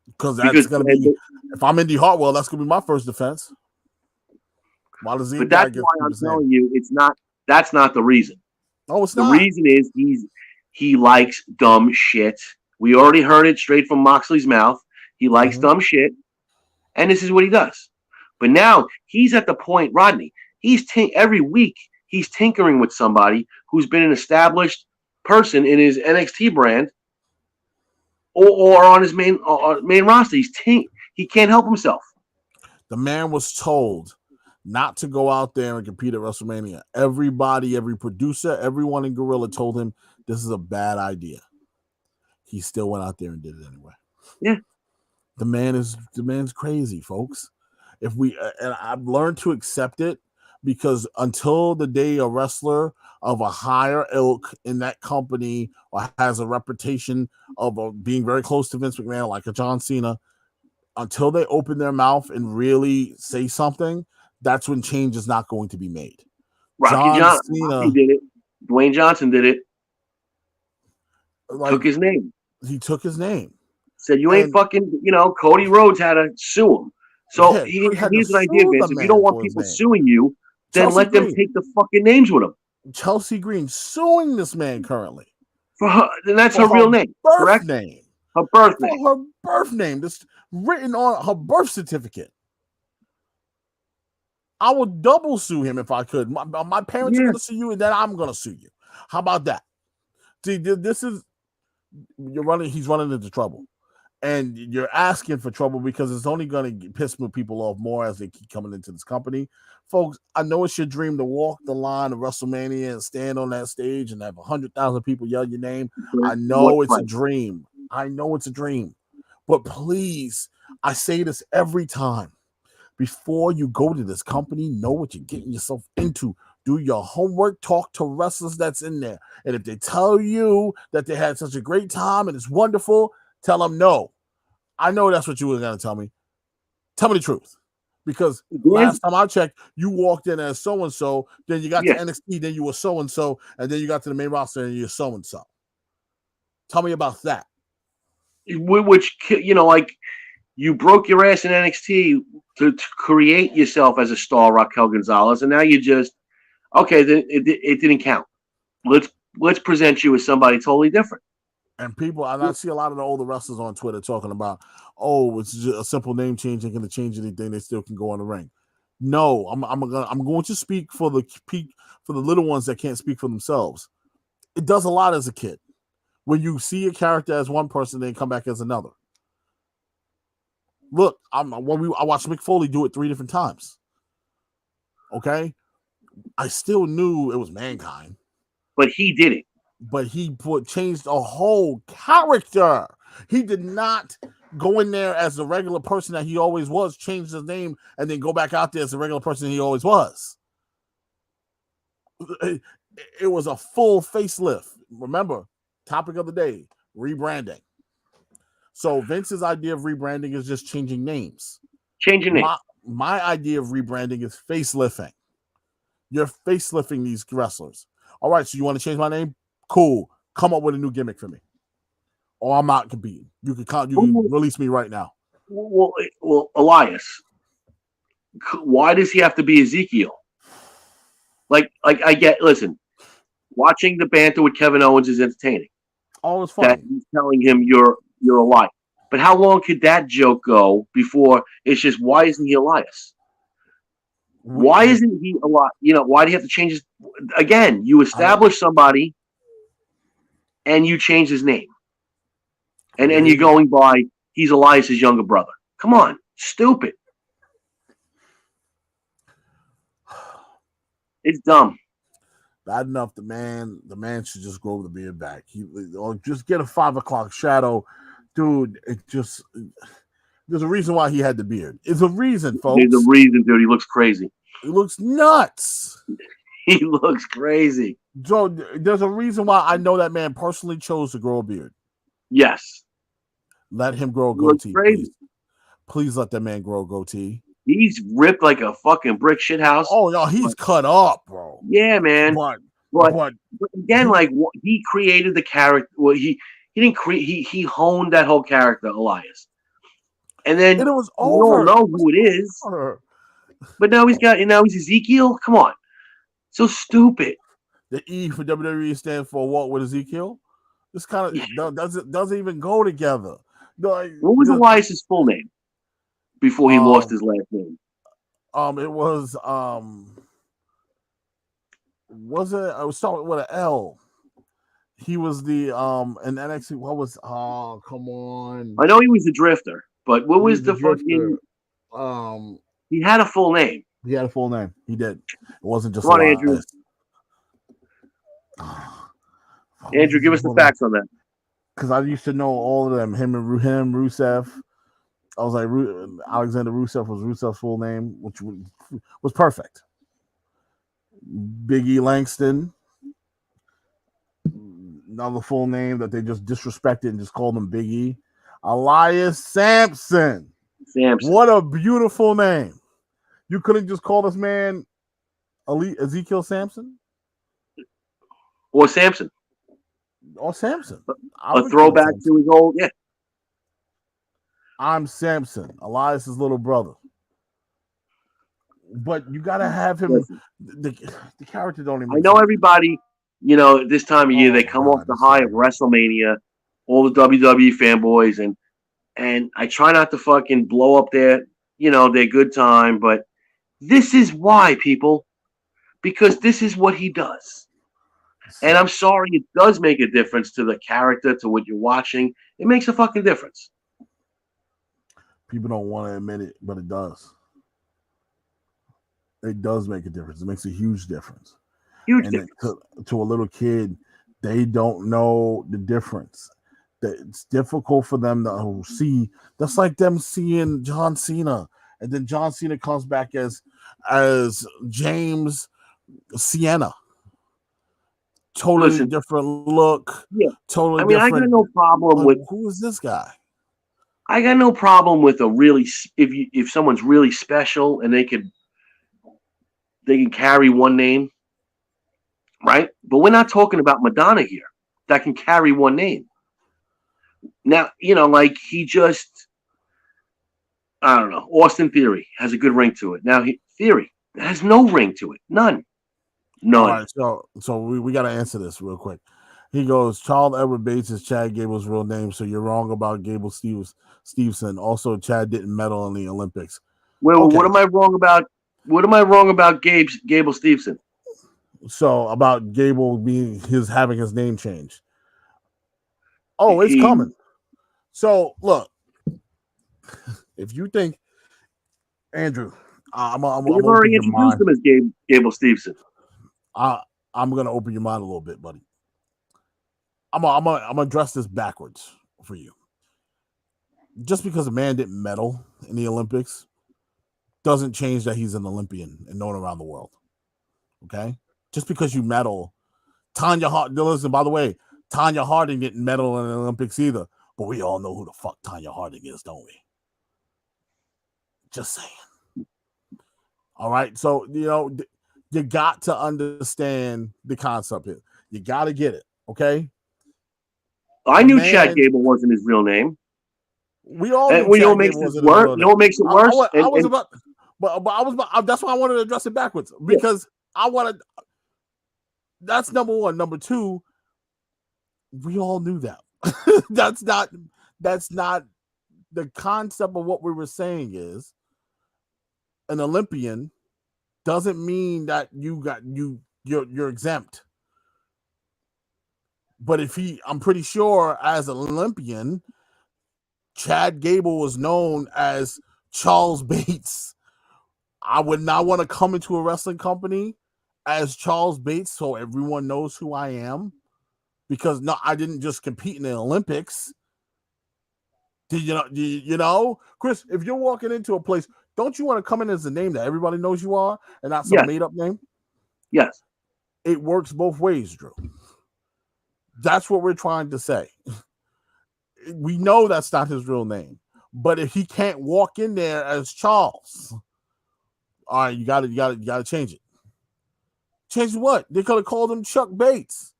Because that's going to be, if I'm Indy Hartwell, that's going to be my first defense. But that's why I'm telling you, that's not the reason. Oh, it's not. The reason is he likes dumb shit. We already heard it straight from Moxley's mouth. He likes dumb shit, and this is what he does. But now he's at the point, Rodney. Every week he's tinkering with somebody who's been an established person in his NXT brand, or on his main roster. He can't help himself. The man was told not to go out there and compete at WrestleMania. Everybody, every producer, everyone in Gorilla told him this is a bad idea. He still went out there and did it anyway. Yeah. The man's crazy, folks. And I've learned to accept it because until the day a wrestler of a higher ilk in that company or has a reputation of being very close to Vince McMahon, like a John Cena, until they open their mouth and really say something, that's when change is not going to be made. Rocky did it. Dwayne Johnson did it. Took his name. He took his name. Said, you ain't fucking, Cody Rhodes had to sue him. So here's an idea, Vince. If you don't want people suing you, then let them take the fucking names with them. Chelsea Green suing this man currently. For her, then that's her real name, correct? Name. Her birth name. Her birth name. That's written on her birth certificate. I would double sue him if I could. My parents are going to sue you, and then I'm going to sue you. How about that? See, he's running into trouble. And you're asking for trouble because it's only going to piss people off more as they keep coming into this company. Folks, I know it's your dream to walk the line of WrestleMania and stand on that stage and have 100,000 people yell your name. I know it's a dream. But please, I say this every time. Before you go to this company, know what you're getting yourself into. Do your homework. Talk to wrestlers that's in there. And if they tell you that they had such a great time and it's wonderful, tell them no. I know that's what you were going to tell me. Tell me the truth. Because last time I checked, you walked in as so-and-so, then you got to NXT, then you were so-and-so, and then you got to the main roster and you're so-and-so. Tell me about that. which like you broke your ass in NXT to create yourself as a star, Raquel Gonzalez, and now you just okay. Then it didn't count. Let's present you as somebody totally different. And people, and I see a lot of the older wrestlers on Twitter talking about, oh, it's just a simple name change, ain't going to change anything. They still can go on the ring. No, I'm going to speak for the little ones that can't speak for themselves. It does a lot as a kid. When you see a character as one person, they come back as another. Look, I watched Mick Foley do it 3 different times. Okay, I still knew it was Mankind, but he did it. But he changed a whole character. He did not go in there as the regular person that he always was, change his name, and then go back out there as the regular person he always was. It was a full facelift. Remember, topic of the day, rebranding. So Vince's idea of rebranding is just changing names. Changing names. My idea of rebranding is facelifting. You're facelifting these wrestlers. All right, so you want to change my name? Cool. Come up with a new gimmick for me. Or I'm not competing. You can release me right now. Well, Elias, why does he have to be Ezekiel? Like I get. Listen, watching the banter with Kevin Owens is entertaining. Oh, it's fun. That he's telling him you're Elias. But how long could that joke go before it's just why isn't he Elias? Why isn't he Elias? Why do you have to change his? Again, you establish somebody. And you change his name. And you're going by, he's Elias's younger brother. Come on. Stupid. It's dumb. Bad enough the man should just grow the beard back. Or just get a 5 o'clock shadow. Dude, there's a reason why he had the beard. It's a reason, folks. There's a reason, dude. He looks crazy. He looks nuts. He looks crazy. So there's a reason why I know that man personally chose to grow a beard. Yes. Let him grow a goatee, please. Please let that man grow a goatee. He's ripped like a fucking brick shit house. Oh, no, he's cut up, bro. Yeah, man. But again, like he created the character. Well, he didn't create. He honed that whole character, Elias. And then it was over. We don't know who it is. But now he's Ezekiel. Come on. So stupid. The E for WWE stands for what with Ezekiel? This kind of doesn't even go together. What was Elias's full name before he lost his last name? It was I was starting with an L. He was the in NXT. What was come on? I know he was the Drifter, but what was the fucking he had a full name. He had a full name. He did. It wasn't just Andrew. Andrew, give us the facts on that. Because I used to know all of them. Him, Rusev. I was like, Alexander Rusev was Rusev's full name, which was perfect. Big E Langston. Another full name that they just disrespected and just called him Big E. Elias Sampson. What a beautiful name. You couldn't just call this man Ezekiel Sampson? Or Samson. A throwback to his old, yeah. I'm Samson, Elias's little brother. But you got to have him. The character don't even. I know everybody, this time of year, they come off the high of WrestleMania, all the WWE fanboys, and I try not to fucking blow up their good time, but this is why, people, because this is what he does. And I'm sorry, it does make a difference to the character, to what you're watching. It makes a fucking difference. People don't want to admit it, but it does. It does make a difference. It makes a huge difference. To a little kid, they don't know the difference. It's difficult for them to see. That's like them seeing John Cena, and then John Cena comes back as James Sienna. Totally different look. Yeah. Totally different. I got no problem with who is this guy? I got no problem with if someone's really special and they can carry one name, right? But we're not talking about Madonna here that can carry one name. Now, like he just, I don't know. Austin Theory has a good ring to it. Now, Theory has no ring to it. None. All None. right, so we got to answer this real quick. He goes, Charles Edward Bates is Chad Gable's real name, so you're wrong about Stevenson. Also, Chad didn't medal in the Olympics. Wait, Okay. what am I wrong about? What am I wrong about Gable Stevenson? So about Gable having his name changed. Oh, it's coming. So look, if you think Andrew, I'm already open your introduced mind. him as Gable Stevenson. I'm gonna open your mind a little bit, buddy. I'm gonna address this backwards for you. Just because a man didn't medal in the Olympics doesn't change that he's an Olympian and known around the world. Okay? Just because you medal, Tanya Harding, listen, by the way, Tanya Harding didn't medal in the Olympics either, but we all know who the fuck Tanya Harding is, don't we? Just saying. All right? So, you got to understand the concept here. You got to get it, okay? I knew Chad Gable wasn't his real name. We all knew Chad Gable wasn't his real name. What makes it worse? I was about, but I was about, that's why I wanted to address it backwards because I wanted. That's number one. Number two, we all knew that. That's not the concept of what we were saying is an Olympian doesn't mean that you're exempt. But I'm pretty sure as an Olympian, Chad Gable was known as Charles Bates. I would not want to come into a wrestling company as Charles Bates so everyone knows who I am. Because no, I didn't just compete in the Olympics. Chris, if you're walking into a place, don't you want to come in as a name that everybody knows you are and not some made-up name? Yes. It works both ways, Drew. That's what we're trying to say. We know that's not his real name. But if he can't walk in there as Charles, all right, you gotta change it. Change what? They could have called him Chuck Bates.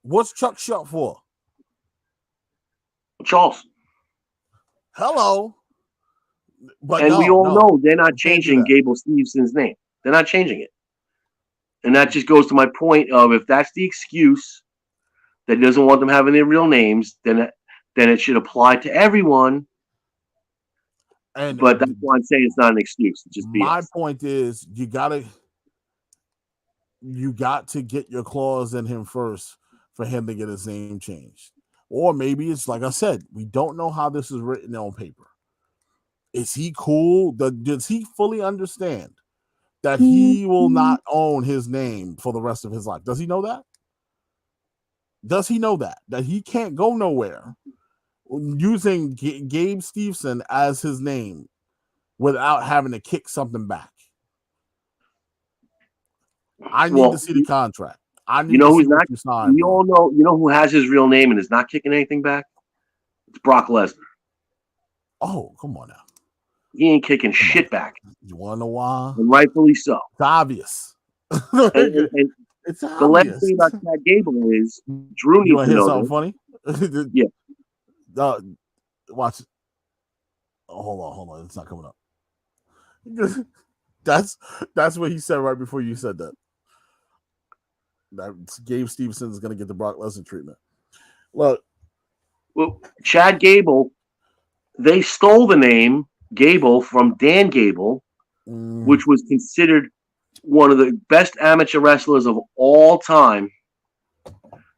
What's Chuck short for? Charles. Hello. But we all know they're not changing Gable Stevenson's name. They're not changing it. And that just goes to my point of if that's the excuse that he doesn't want them having their real names, then it should apply to everyone. But that's why I'm saying it's not an excuse. It's just my point is you got to get your clause in him first for him to get his name changed. Or maybe it's like I said, we don't know how this is written on paper. Is he cool? Does he fully understand that he will not own his name for the rest of his life? Does he know that? Does he know that he can't go nowhere using Gabe Stevenson as his name without having to kick something back? I need to see the contract. I need to see what you signed. We all know. You know who has his real name and is not kicking anything back? It's Brock Lesnar. Oh, come on now. He ain't kicking shit back. You want to know why? And rightfully so. It's obvious. and it's obvious. The last thing about Chad Gable is Drew needs to know something funny? Yeah. Watch it. Oh, hold on. It's not coming up. That's what he said right before you said that. That Gabe Stevenson is going to get the Brock Lesnar treatment. Look. Well, Chad Gable, they stole the name Gable from Dan Gable, which was considered one of the best amateur wrestlers of all time.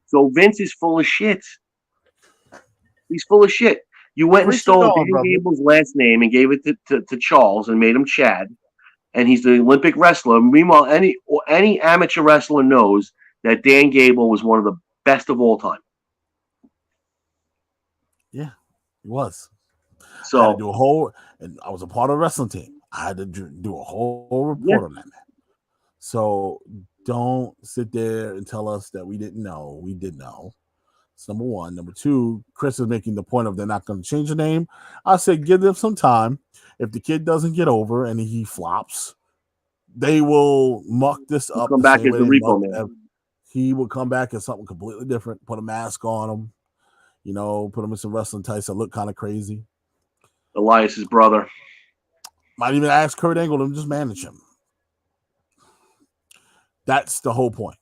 So Vince is full of shit. He's full of shit. You went and stole Dan Gable's last name and gave it to Charles and made him Chad. And he's the Olympic wrestler. Meanwhile, any amateur wrestler knows that Dan Gable was one of the best of all time. Yeah, he was. So I had to do and I was a part of a wrestling team. I had to do a whole report on that, man. So don't sit there and tell us that we didn't know. We did know. It's number one. Number two, Chris is making the point of they're not going to change the name. I said give them some time. If the kid doesn't get over and he flops, they will muck this up. Come back as the Repo Man. He will come back as something completely different. Put a mask on him. Put him in some wrestling tights that look kind of crazy. Elias's brother. Might even ask Kurt Angle to just manage him. That's the whole point.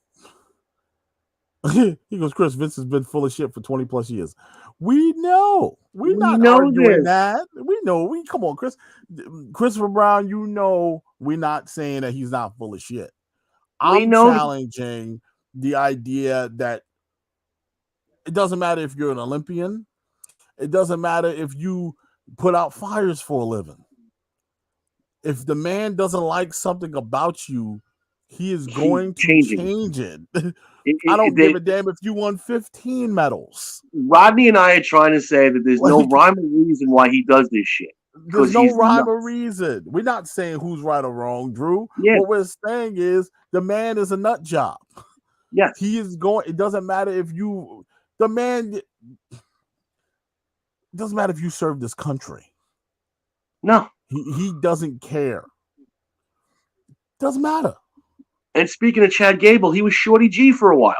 He goes, Chris, Vince has been full of shit for 20 plus years. We know. We're not arguing that. We know. Come on, Chris. Christopher Brown, we're not saying that he's not full of shit. I'm challenging the idea that it doesn't matter if you're an Olympian. It doesn't matter if you put out fires for a living. If the man doesn't like something about you, he is going to change it. I don't give a damn if you won 15 medals. Rodney and I are trying to say that there's no rhyme or reason why he does this shit. There's no rhyme or reason. We're not saying who's right or wrong, Drew. Yeah. What we're saying is the man is a nut job. Yes. He is going. It doesn't matter if you, the man, it doesn't matter if you serve this country. No. He doesn't care. Doesn't matter. And speaking of Chad Gable, he was Shorty G for a while.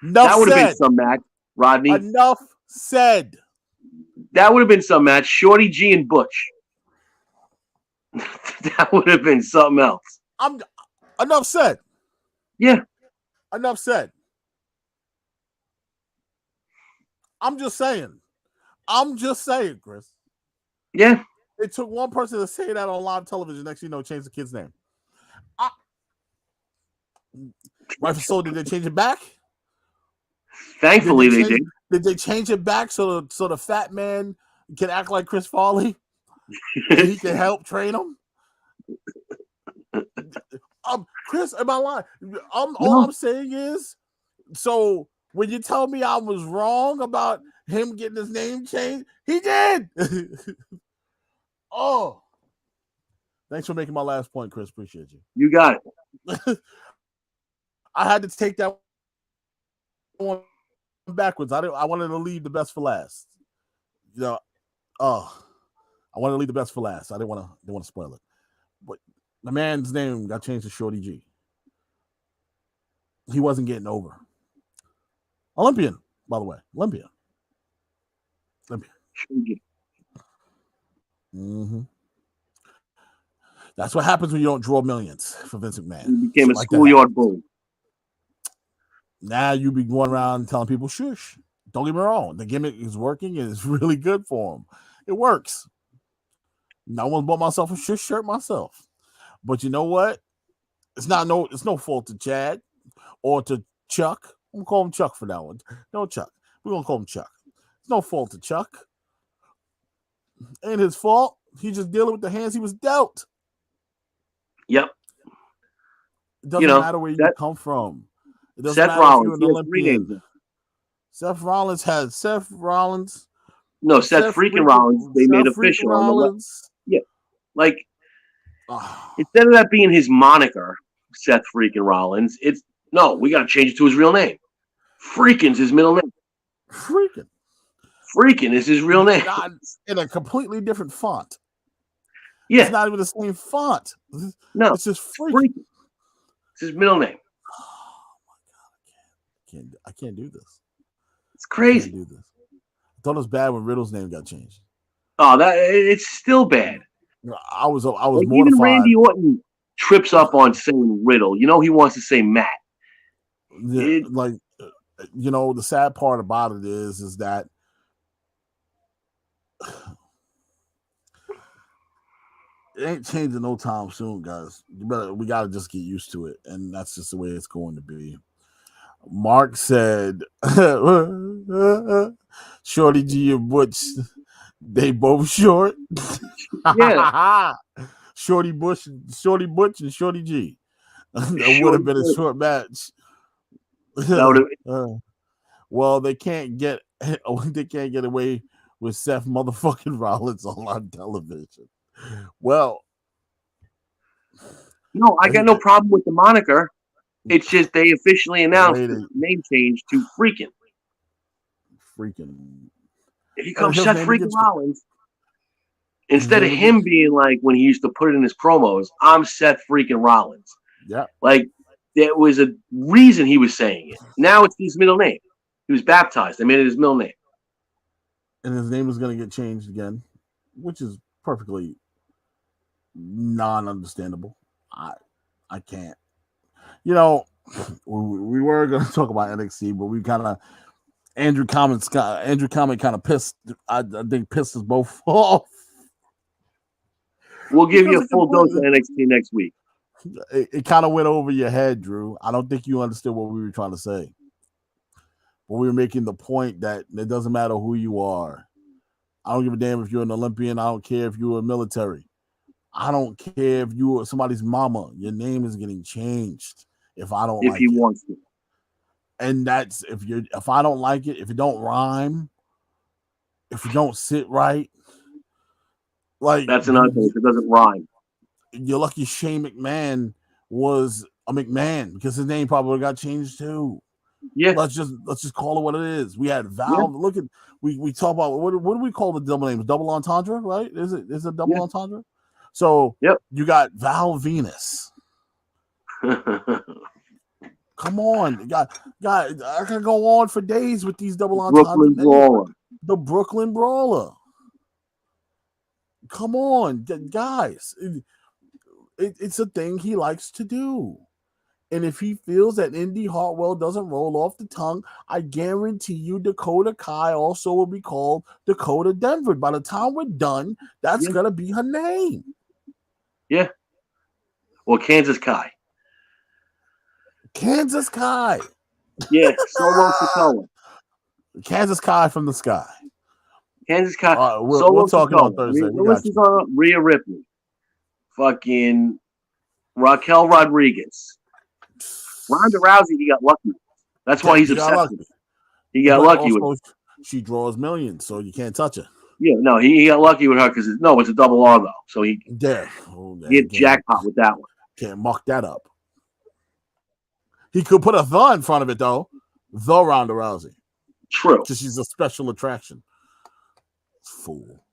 That would have been some match, Rodney. Enough said. That would have been some match. Shorty G and Butch. That would have been something else. Enough said. Yeah. Enough said. I'm just saying, Chris. Yeah. It took one person to say that on live television. Next, change the kid's name. Rightfully so. Did they change it back? Thankfully, they did. Did they change it back so the fat man can act like Chris Farley? And he can help train him? Chris, am I lying? All I'm saying is, so when you tell me I was wrong about him getting his name changed, he did. Oh, thanks for making my last point, Chris. Appreciate you. You got it. I had to take that one backwards. I wanted to leave the best for last. I wanted to leave the best for last. I didn't want to spoil it. But the man's name got changed to Shorty G. He wasn't getting over. Olympian, by the way. Olympian. Mm-hmm. That's what happens when you don't draw millions for Vince McMahon. He became a schoolyard bull. Now you be going around telling people, shush. Don't get me wrong. The gimmick is working and it's really good for him. It works. I almost bought myself a shush shirt myself. But you know what? It's no fault to Chad or to Chuck. I'm gonna call him Chuck for that one. No, Chuck. We're gonna call him Chuck. It's no fault to Chuck. Ain't his fault. He's just dealing with the hands he was dealt. Yep. It doesn't matter where you come from. It doesn't Seth matter Rollins. if you're an Olympian. Seth Rollins. No, Seth freaking Rollins. They made official on the yeah. Like instead of that being his moniker, Seth freaking Rollins, we got to change it to his real name. Freakin's his middle name. Freakin is his real name. Not in a completely different font. Yeah. It's not even the same font. No. It's just Freakin. It's his middle name. Oh my God. I can't do this. It's crazy. I can't do this. I thought it was bad when Riddle's name got changed. Oh, it's still bad. I was like, mortified. Even Randy Orton trips up on saying Riddle. He wants to say Matt. Yeah, the sad part about it is that it ain't changing no time soon, guys. We got to just get used to it, and that's just the way it's going to be. Mark said, Shorty G and Butch, they both short. Yeah. Shorty Butch and Shorty G. That would have been a short match. Well, they can't get away with Seth motherfucking Rollins on live television. Well, no, I got no problem with the moniker. It's just they officially announced the name change to Freakin. If he comes Seth freaking Rollins, instead of him being like when he used to put it in his promos, I'm Seth freaking Rollins. Yeah. Like there was a reason he was saying it. Now it's his middle name. He was baptized. They made it his middle name. And his name is going to get changed again, which is perfectly non-understandable. I can't. You know, we were going to talk about NXT, but we kind of Andrew Comment kind of pissed. I think pissed us both off. We'll give you a full dose of NXT next week. It kind of went over your head, Drew. I don't think you understood what we were trying to say. But we were making the point that it doesn't matter who you are. I don't give a damn if you're an Olympian. I don't care if you were military. I don't care if you were somebody's mama. Your name is getting changed if I don't like it. If he wants to. And that's if I don't like it, if it don't rhyme, if it don't sit right, like that's another thing. If it doesn't rhyme. You're lucky Shane McMahon was a McMahon because his name probably got changed too. Yeah. Let's just call it what it is. We had Val. Yeah. Look at we talk about what do we call the double names? Double entendre, right? Is it double entendre? So you got Val Venus. Come on, God, I can go on for days with these double entendres. The Brooklyn Brawler. Come on, guys. It's a thing he likes to do. And if he feels that Indy Hartwell doesn't roll off the tongue, I guarantee you Dakota Kai also will be called Dakota Denver. By the time we're done, that's going to be her name. Yeah. Well, Kansas Kai. Kansas Kai. Yeah, Solo Sikoa. Kansas Kai from the sky. Kansas Kai. We'll talk on Thursday. Listen on Rhea Ripley. Fucking Raquel Rodriguez. Ronda Rousey, he got lucky. That's why he's obsessed with it. He got lucky with it. She draws millions, so you can't touch her. Yeah, no, he got lucky with her because it's a double R though. So he hit jackpot with that one. Can't muck that up. He could put a "the" in front of it though. The Ronda Rousey. True. Because she's a special attraction. Fool.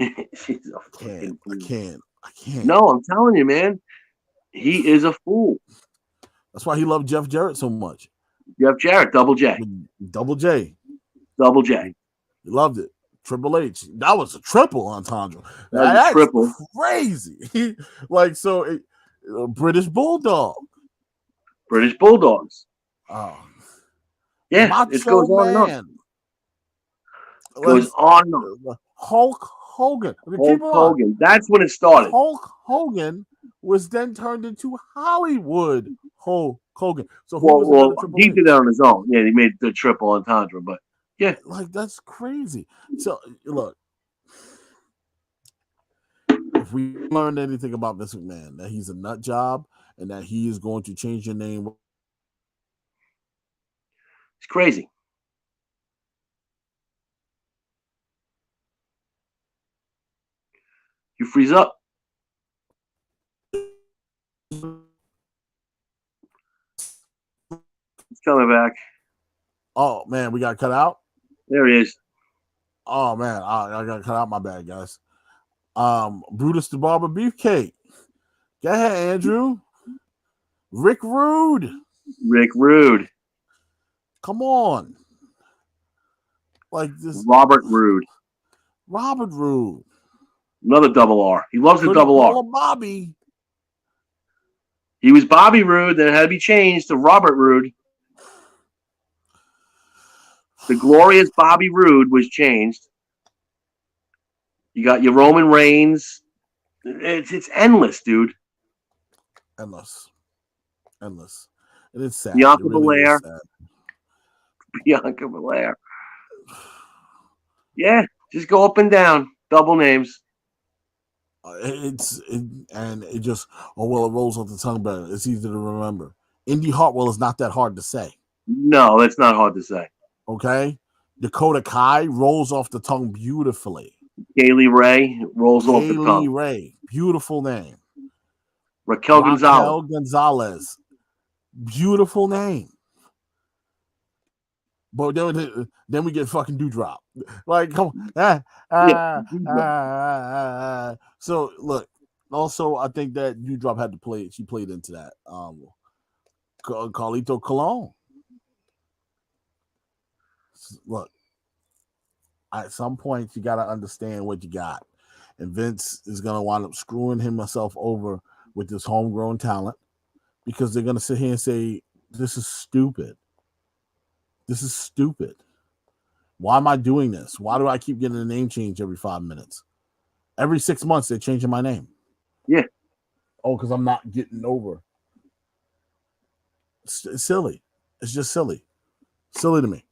She's a fucking fool. I can't. No, I'm telling you, man. He is a fool. That's why he loved Jeff Jarrett so much. Jeff Jarrett, Double J. Double J. Double J. He loved it. Triple H. That was a triple entendre. That's triple. Crazy. British Bulldog. British Bulldogs. Oh. Yeah, it goes on and on. It goes on and on. Hulk Hogan. Hulk Hogan. That's when it started. Hulk Hogan was then turned into Hollywood Hulk Hogan. So he did that on his own. Yeah, he made the triple entendre, but yeah. Like, that's crazy. So, look, if we learned anything about Vince McMahon, that he's a nut job and that he is going to change your name. It's crazy. You freeze up. It's coming back. Oh, man, we got cut out? There he is. Oh, man, I got cut out. My bad, guys. Brutus the Barber Beefcake. Go ahead, Andrew. Rick Rude. Come on. Like this. Robert Roode. Another double R. He loves the double R. Bobby. He was Bobby Roode, then it had to be changed to Robert Roode. The glorious Bobby Roode was changed. You got your Roman Reigns. It's endless, dude. Endless. It is sad. Bianca Belair. Yeah, just go up and down. Double names. It just it rolls off the tongue better. It's easy to remember. Indy Hartwell is not that hard to say. No, that's not hard to say. Okay, Dakota Kai rolls off the tongue beautifully. Kaylee Ray rolls off the tongue. Kaylee Ray, beautiful name. Raquel Gonzalez, beautiful name. But then we get fucking Doudrop. Like, come on. So, look, also, I think that Doudrop had to play. She played into that. Carlito Colon. Look, at some point you got to understand what you got, and Vince is going to wind up screwing himself over with this homegrown talent because they're going to sit here and say, "This is stupid. This is stupid. Why am I doing this? Why do I keep getting a name change every 5 minutes? Every 6 months they're changing my name." Yeah. Oh, because I'm not getting over. It's silly. It's just silly. Silly to me.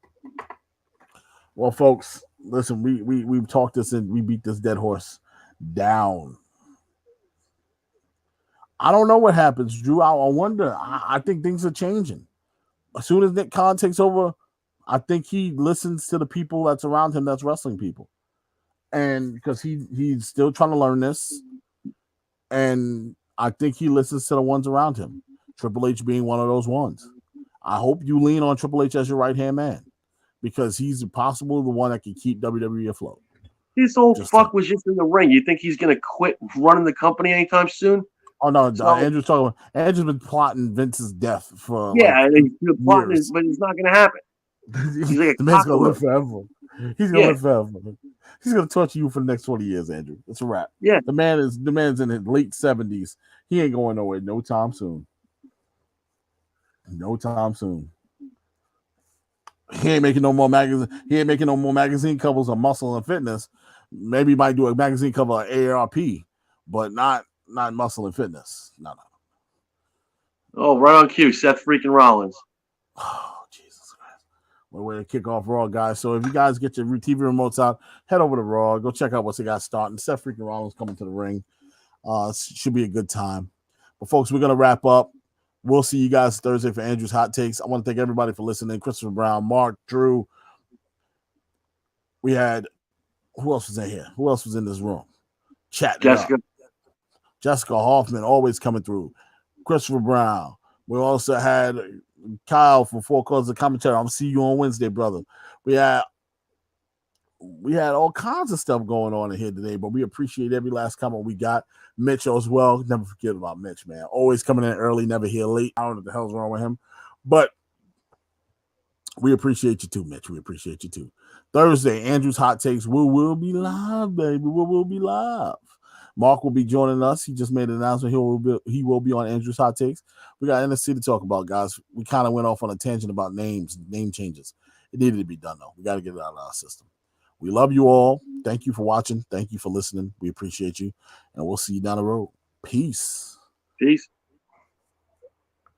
Well, folks, listen, we've talked this and we beat this dead horse down. I don't know what happens, Drew. I wonder. I think things are changing. As soon as Nick Khan takes over, I think he listens to the people that's around him that's wrestling people. And because he's still trying to learn this. And I think he listens to the ones around him. Triple H being one of those ones. I hope you lean on Triple H as your right-hand man because he's possibly the one that can keep WWE afloat. This old fuck was just in the ring. You think he's going to quit running the company anytime soon? Oh, no. Andrew's talking about Andrew's been plotting Vince's death for and he's plotting years. But it's not going to happen. He's like the man's going to live forever. He's going to live forever. He's going to torture you for the next 20 years, Andrew. It's a wrap. Yeah. The man's in his late 70s. He ain't going nowhere no time soon. No time soon. He ain't making no more magazine. He ain't making no more magazine covers of Muscle and Fitness. Maybe he might do a magazine cover of AARP, but not Muscle and Fitness. No. Oh, right on cue. Seth freaking Rollins. Oh, Jesus Christ. What a way to kick off Raw, guys. So if you guys get your TV remotes out, head over to Raw. Go check out what they got starting. Seth freaking Rollins coming to the ring. Should be a good time. But, folks, we're going to wrap up. We'll see you guys Thursday for Andrew's Hot Takes. I want to thank everybody for listening. Christopher Brown, Mark, Drew. We had who else was in here? Who else was in this room? Jessica Hoffman, always coming through. Christopher Brown. We also had Kyle from Four Corners of Commentary. I'm gonna see you on Wednesday, brother. We had all kinds of stuff going on in here today, but we appreciate every last comment we got. Mitch as well. Never forget about Mitch, man. Always coming in early, never here late. I don't know what the hell's wrong with him, but we appreciate you too, Mitch. We appreciate you too. Thursday, Andrew's Hot Takes. We will be live, baby. We will be live. Mark will be joining us. He just made an announcement. He will be on Andrew's Hot Takes. We got NXT to talk about, guys. We kind of went off on a tangent about name changes. It needed to be done, though. We got to get it out of our system. We love you all. Thank you for watching. Thank you for listening. We appreciate you. And we'll see you down the road. Peace. Peace.